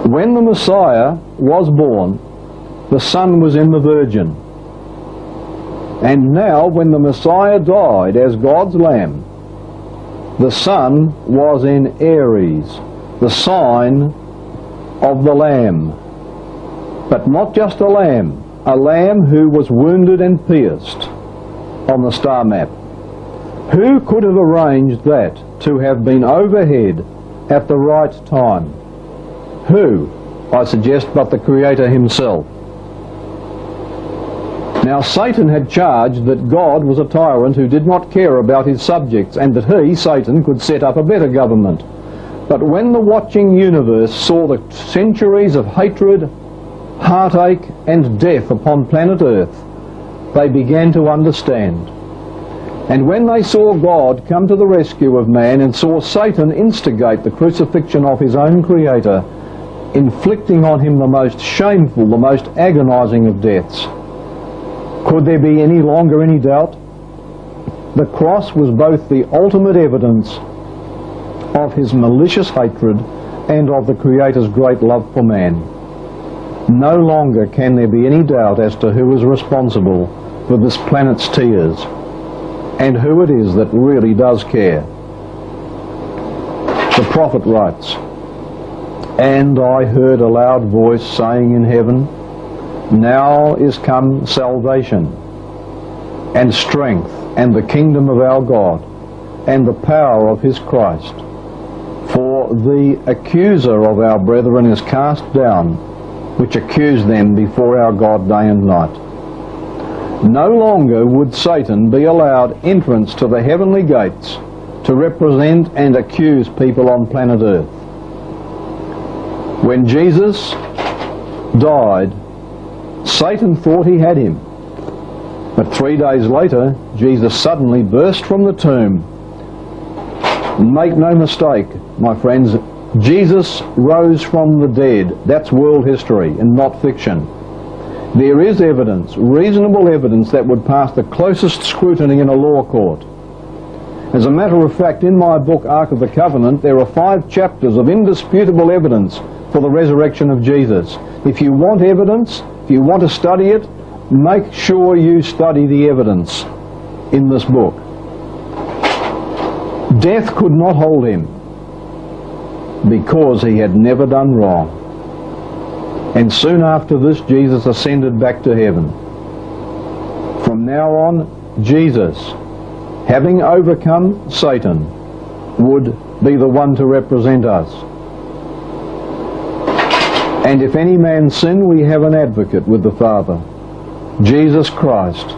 [SPEAKER 1] When the Messiah was born, the sun was in the Virgin. And now when the Messiah died as God's Lamb, the sun was in Aries, the sign of the Lamb. But not just a lamb who was wounded and pierced on the star map. Who could have arranged that to have been overhead at the right time? Who? I suggest but the Creator himself. Now Satan had charged that God was a tyrant who did not care about his subjects, and that he, Satan, could set up a better government. But when the watching universe saw the centuries of hatred, heartache and death upon planet Earth, they began to understand. And when they saw God come to the rescue of man and saw Satan instigate the crucifixion of his own Creator, inflicting on him the most shameful, the most agonizing of deaths, could there be any longer any doubt? The cross was both the ultimate evidence of his malicious hatred and of the Creator's great love for man. No longer can there be any doubt as to who is responsible for this planet's tears, and who it is that really does care. The prophet writes, "And I heard a loud voice saying in heaven, Now is come salvation, and strength, and the kingdom of our God, and the power of his Christ. For the accuser of our brethren is cast down, which accused them before our God day and night. No longer would Satan be allowed entrance to the heavenly gates to represent and accuse people on planet Earth. When Jesus died, Satan thought he had him. But 3 days later, Jesus suddenly burst from the tomb. Make no mistake, my friends, Jesus rose from the dead. That's world history and not fiction. There is evidence, reasonable evidence, that would pass the closest scrutiny in a law court. As a matter of fact, in my book, Ark of the Covenant, there are 5 chapters of indisputable evidence for the resurrection of Jesus. If you want evidence, if you want to study it, make sure you study the evidence in this book. Death could not hold him because he had never done wrong. And soon after this, Jesus ascended back to heaven. From now on, Jesus, having overcome Satan, would be the one to represent us. And if any man sin, we have an advocate with the Father, Jesus Christ,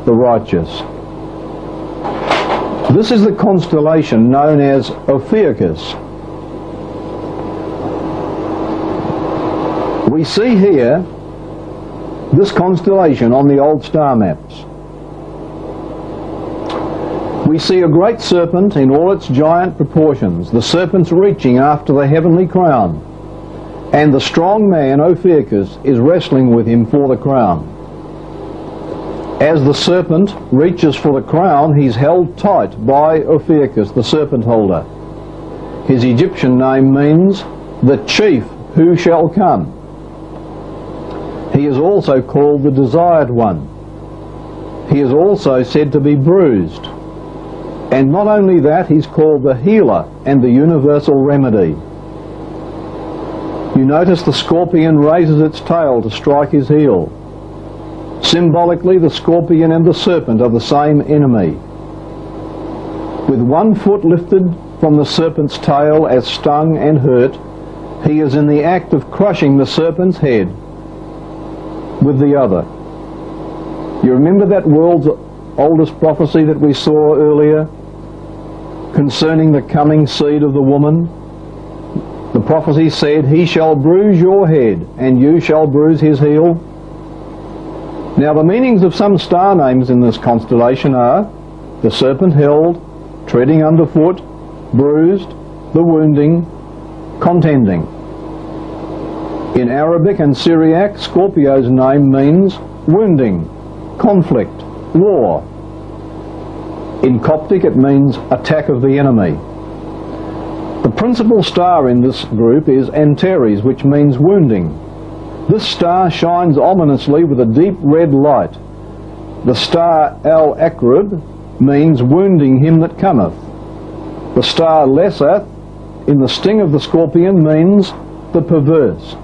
[SPEAKER 1] the righteous. This is the constellation known as Ophiuchus. We see here this constellation on the old star maps. We see a great serpent in all its giant proportions, the serpent's reaching after the heavenly crown, and the strong man Ophiuchus is wrestling with him for the crown. As the serpent reaches for the crown, he's held tight by Ophiuchus, the serpent holder. His Egyptian name means the chief who shall come. He is also called the desired one. He is also said to be bruised. And not only that, he's called the healer and the universal remedy. You notice the scorpion raises its tail to strike his heel. Symbolically, the scorpion and the serpent are the same enemy. With one foot lifted from the serpent's tail as stung and hurt, he is in the act of crushing the serpent's head with the other. You remember that world's oldest prophecy that we saw earlier concerning the coming seed of the woman? The prophecy said, "He shall bruise your head, and you shall bruise his heel." Now the meanings of some star names in this constellation are the serpent held, treading underfoot, bruised, the wounding, contending. In Arabic and Syriac, Scorpio's name means wounding, conflict, war. In Coptic it means attack of the enemy. The principal star in this group is Antares, which means wounding. This star shines ominously with a deep red light. The star Al-Akrib means wounding him that cometh. The star Lesath in the sting of the scorpion means the perverse.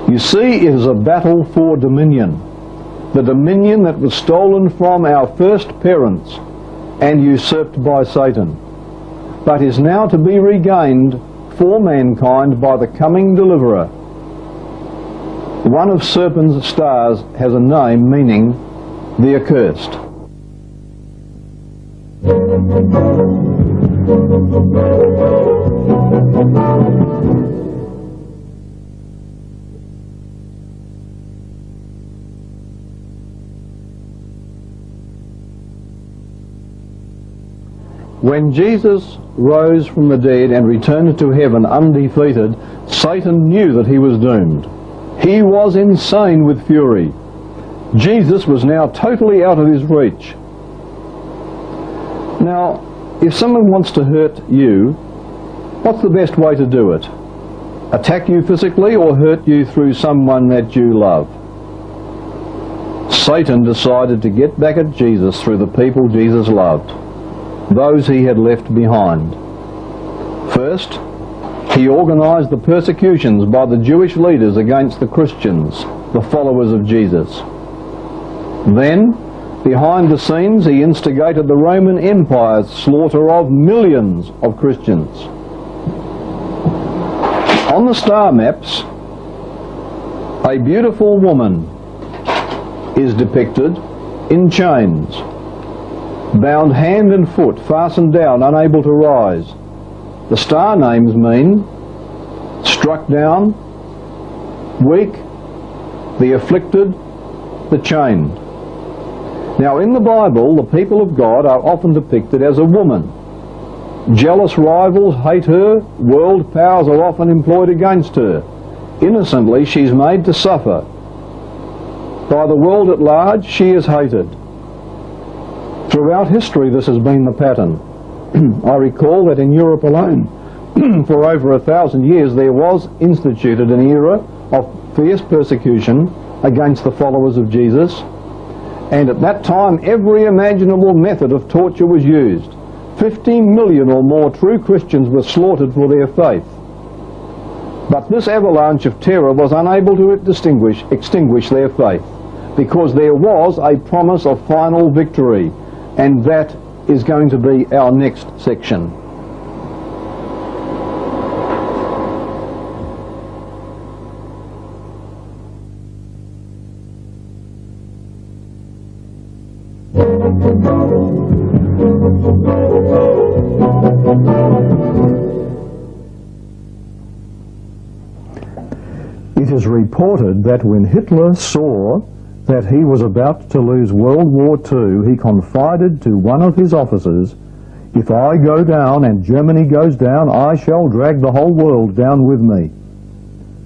[SPEAKER 1] You see, it is a battle for dominion. The dominion that was stolen from our first parents and usurped by Satan, but is now to be regained for mankind by the coming deliverer. One of serpent's stars has a name meaning the accursed. When Jesus rose from the dead and returned to heaven undefeated, Satan knew that he was doomed. He was insane with fury. Jesus was now totally out of his reach. Now, if someone wants to hurt you, what's the best way to do it? Attack you physically or hurt you through someone that you love? Satan decided to get back at Jesus through the people Jesus loved, those he had left behind. First, he organized the persecutions by the Jewish leaders against the Christians, the followers of Jesus. Then, behind the scenes, he instigated the Roman Empire's slaughter of millions of Christians. On the star maps, A beautiful woman is depicted in chains, bound hand and foot, fastened down, unable to rise. The star names mean struck down, weak, the afflicted, the chained. Now in the Bible, the people of God are often depicted as a woman. Jealous rivals hate her, world powers are often employed against her. Innocently, she's made to suffer. By the world at large, she is hated. Throughout history, this has been the pattern. I recall that in Europe alone, for over 1,000 years, there was instituted an era of fierce persecution against the followers of Jesus, and at that time every imaginable method of torture was used. 15 million or more true Christians were slaughtered for their faith. But this avalanche of terror was unable to extinguish their faith, because there was a promise of final victory, and that is going to be our next section. It is reported that when Hitler saw that he was about to lose World War II, he confided to one of his officers, "If I go down and Germany goes down, I shall drag the whole world down with me."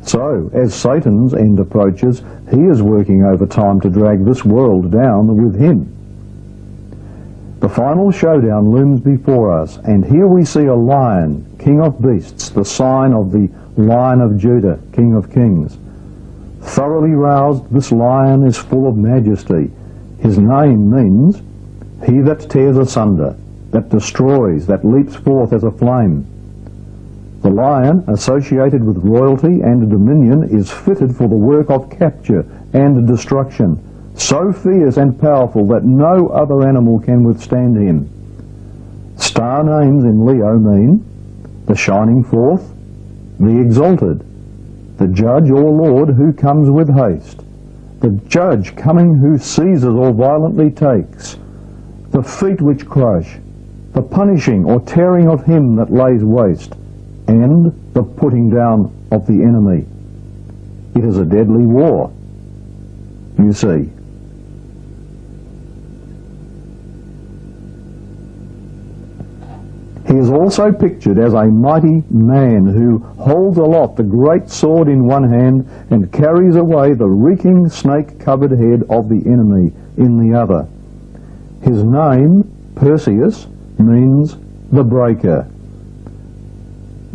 [SPEAKER 1] So, as Satan's end approaches, he is working overtime to drag this world down with him. The final showdown looms before us, and here we see a lion, king of beasts, the sign of the Lion of Judah, King of Kings. Thoroughly roused, this lion is full of majesty. His name means, he that tears asunder, that destroys, that leaps forth as a flame. The lion, associated with royalty and dominion, is fitted for the work of capture and destruction, so fierce and powerful that no other animal can withstand him. Star names in Leo mean the shining forth, the exalted, the judge or lord who comes with haste, the judge coming who seizes or violently takes, the feet which crush, the punishing or tearing of him that lays waste, and the putting down of the enemy. It is a deadly war, you see. He is also pictured as a mighty man who holds aloft the great sword in one hand and carries away the reeking snake-covered head of the enemy in the other. His name, Perseus, means the breaker.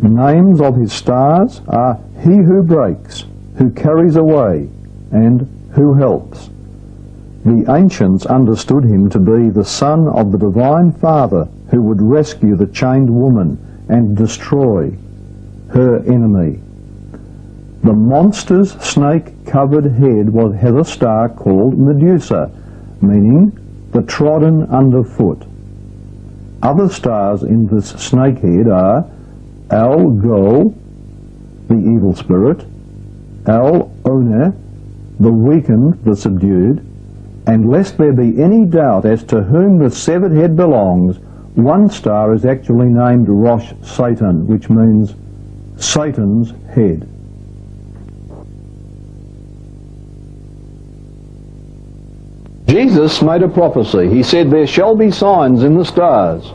[SPEAKER 1] The names of his stars are he who breaks, who carries away, and who helps. The ancients understood him to be the son of the divine Father who would rescue the chained woman and destroy her enemy. The monster's snake-covered head has a star called Medusa, meaning the trodden underfoot. Other stars in this snake head are Al-Gol, the evil spirit, Al-Oneh, the weakened, the subdued, and lest there be any doubt as to whom the severed head belongs, one star is actually named Rosh Satan, which means Satan's head. Jesus made a prophecy. He said, "There shall be signs in the stars."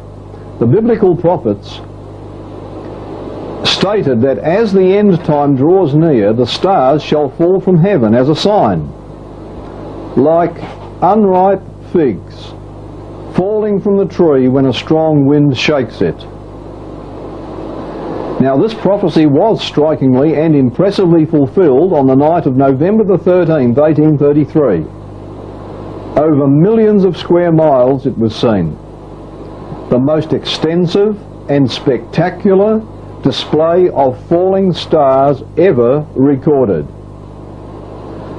[SPEAKER 1] The biblical prophets stated that as the end time draws near, the stars shall fall from heaven as a sign, like unripe figs falling from the tree when a strong wind shakes it. Now this prophecy was strikingly and impressively fulfilled on the night of November the 13th, 1833. Over millions of square miles it was seen. The most extensive and spectacular display of falling stars ever recorded.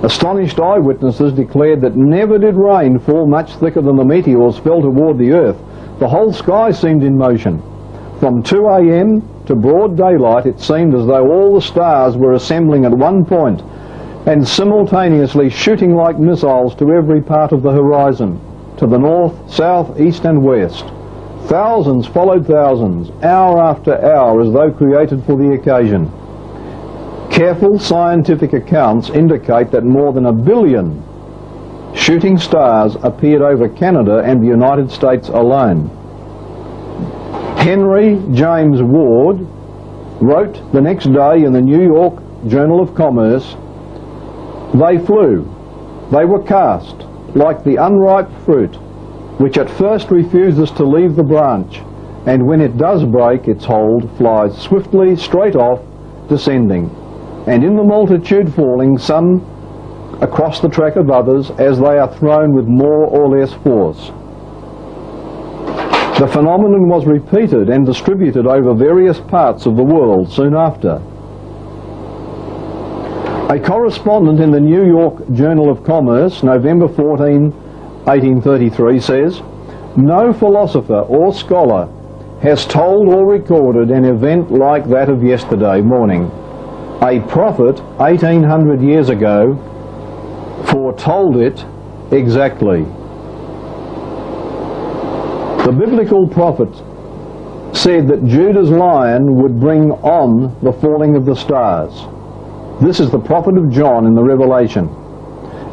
[SPEAKER 1] Astonished eyewitnesses declared that never did rain fall much thicker than the meteors fell toward the earth. The whole sky seemed in motion. From 2 a.m. to broad daylight, it seemed as though all the stars were assembling at one point, and simultaneously shooting like missiles to every part of the horizon, to the north, south, east and west. Thousands followed thousands, hour after hour, as though created for the occasion. Careful scientific accounts indicate that more than 1 billion shooting stars appeared over Canada and the United States alone. Henry James Ward wrote the next day in the New York Journal of Commerce, "They flew, they were cast, like the unripe fruit, which at first refuses to leave the branch, and when it does break its hold, flies swiftly straight off, descending, and in the multitude falling, some across the track of others, as they are thrown with more or less force." The phenomenon was repeated and distributed over various parts of the world soon after. A correspondent in the New York Journal of Commerce, November 14, 1833, says, "No philosopher or scholar has told or recorded an event like that of yesterday morning. A prophet 1800 years ago foretold it exactly." The biblical prophet said that Judah's lion would bring on the falling of the stars. This is the prophet of John in the Revelation.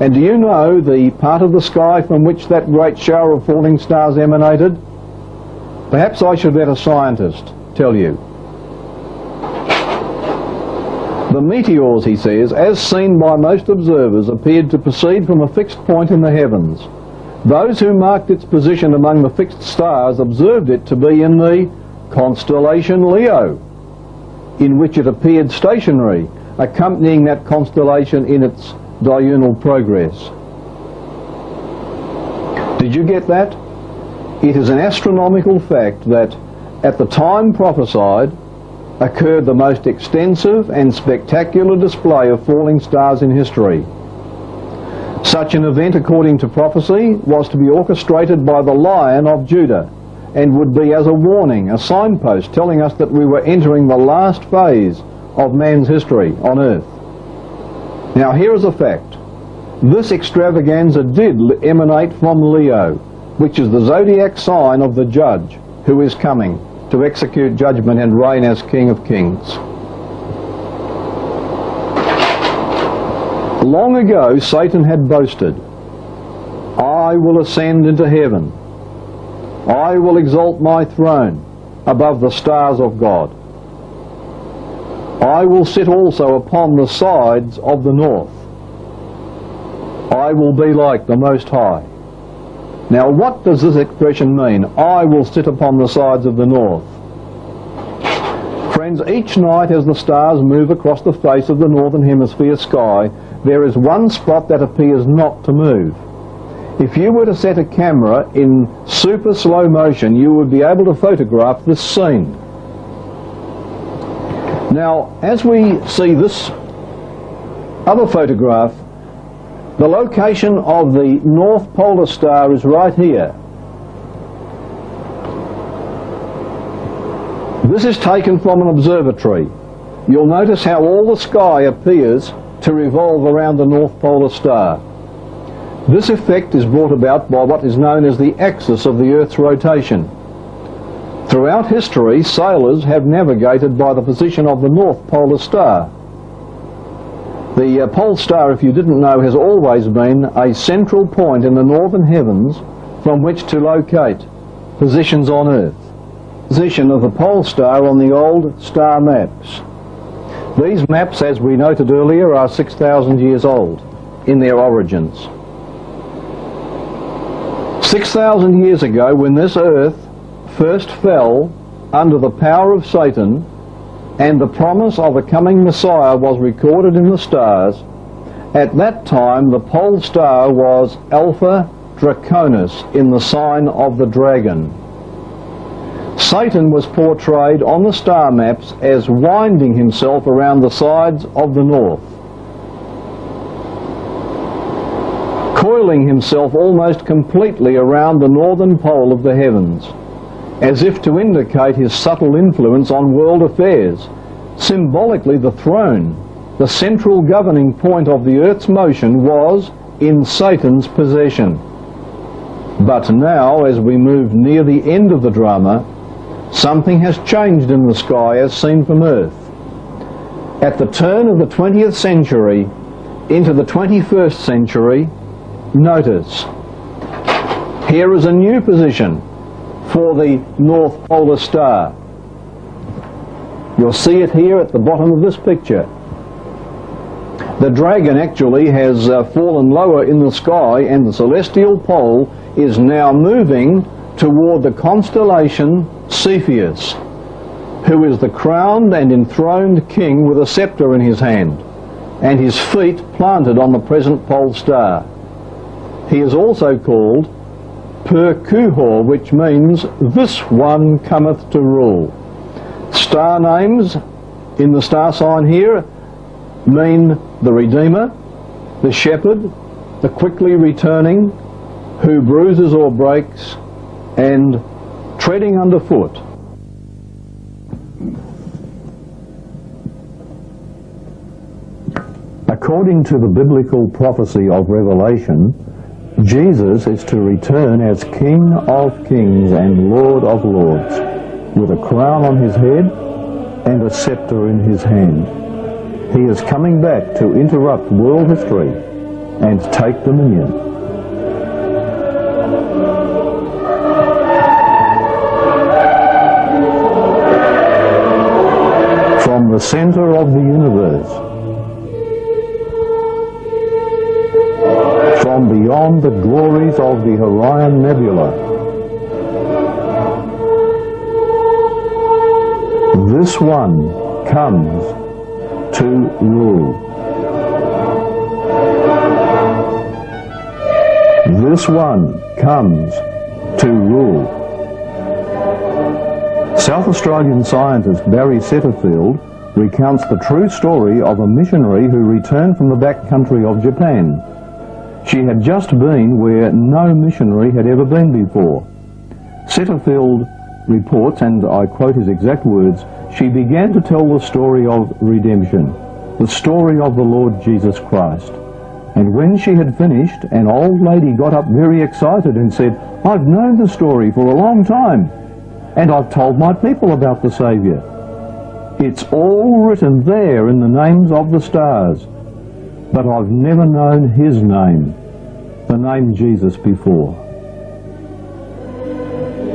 [SPEAKER 1] And do you know the part of the sky from which that great shower of falling stars emanated? Perhaps I should let a scientist tell you. The meteors, he says, as seen by most observers, appeared to proceed from a fixed point in the heavens. Those who marked its position among the fixed stars observed it to be in the constellation Leo, in which it appeared stationary, accompanying that constellation in its diurnal progress. Did you get that? It is an astronomical fact that at the time prophesied occurred the most extensive and spectacular display of falling stars in history. Such an event, according to prophecy, was to be orchestrated by the Lion of Judah and would be as a warning, a signpost telling us that we were entering the last phase of man's history on earth. Now here is a fact. This extravaganza did emanate from Leo, which is the zodiac sign of the judge who is coming to execute judgment and reign as King of Kings. Long ago Satan had boasted, "I will ascend into heaven. I will exalt my throne above the stars of God. I will sit also upon the sides of the north. I will be like the Most High." Now what does this expression mean? I will sit upon the sides of the north. Friends, each night as the stars move across the face of the northern hemisphere sky, there is one spot that appears not to move. If you were to set a camera in super slow motion, you would be able to photograph this scene. Now, as we see this other photograph, the location of the North Polar Star is right here. This is taken from an observatory. You'll notice how all the sky appears to revolve around the North Polar Star. This effect is brought about by what is known as the axis of the Earth's rotation. Throughout history, sailors have navigated by the position of the North Polar Star. The pole star, if you didn't know, has always been a central point in the northern heavens from which to locate positions on Earth. Position of the pole star on the old star maps. These maps, as we noted earlier, are 6,000 years old in their origins. 6,000 years ago, when this Earth first fell under the power of Satan and the promise of a coming Messiah was recorded in the stars, at that time the pole star was Alpha Draconis in the sign of the dragon. Satan was portrayed on the star maps as winding himself around the sides of the north, coiling himself almost completely around the northern pole of the heavens, as if to indicate his subtle influence on world affairs, symbolically the throne the central governing point of the Earth's motion was in Satan's possession. But now, as we move near the end of the drama, something has changed in the sky as seen from Earth. At the turn of the 20th century into the 21st century, notice, here is a new position for the North Polar Star. You'll see it here at the bottom of this picture. The dragon actually has fallen lower in the sky, and the celestial pole is now moving toward the constellation Cepheus, who is the crowned and enthroned king with a scepter in his hand, and his feet planted on the present pole star. He is also called Per-Kuhor, which means this one cometh to rule. Star names in the star sign here mean the Redeemer, the Shepherd, the quickly returning, who bruises or breaks, and treading underfoot. According to the biblical prophecy of Revelation, Jesus is to return as King of Kings and Lord of Lords, with a crown on his head and a scepter in his hand. He is coming back to interrupt world history and take dominion. From the center of the universe, from beyond the glories of the Orion Nebula, this one comes to rule. This one comes to rule. South Australian scientist Barry Setterfield recounts the true story of a missionary who returned from the back country of Japan. She had just been where no missionary had ever been before. Setterfield reports, and I quote his exact words, "She began to tell the story of redemption, the story of the Lord Jesus Christ. And when she had finished, an old lady got up very excited and said, 'I've known the story for a long time, and I've told my people about the Saviour. It's all written there in the names of the stars, but I've never known his name, the name Jesus, before.'"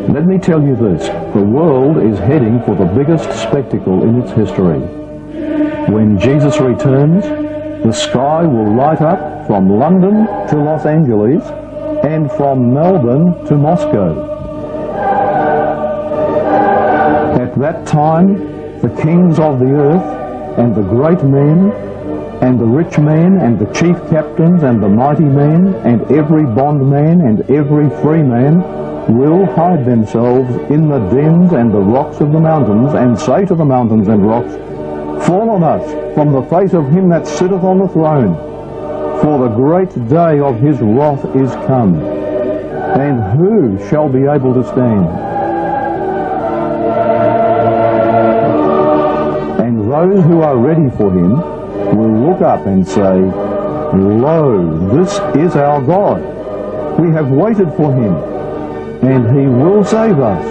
[SPEAKER 1] Let me tell you this, the world is heading for the biggest spectacle in its history. When Jesus returns, the sky will light up from London to Los Angeles and from Melbourne to Moscow. At that time, the kings of the earth and the great men and the rich men and the chief captains and the mighty men and every bondman and every free man will hide themselves in the dens and the rocks of the mountains, and say to the mountains and rocks, "Fall on us from the face of him that sitteth on the throne, for the great day of his wrath is come, and who shall be able to stand?" And those who are ready for him will look up and say, "Lo, this is our God. We have waited for him, and he will save us."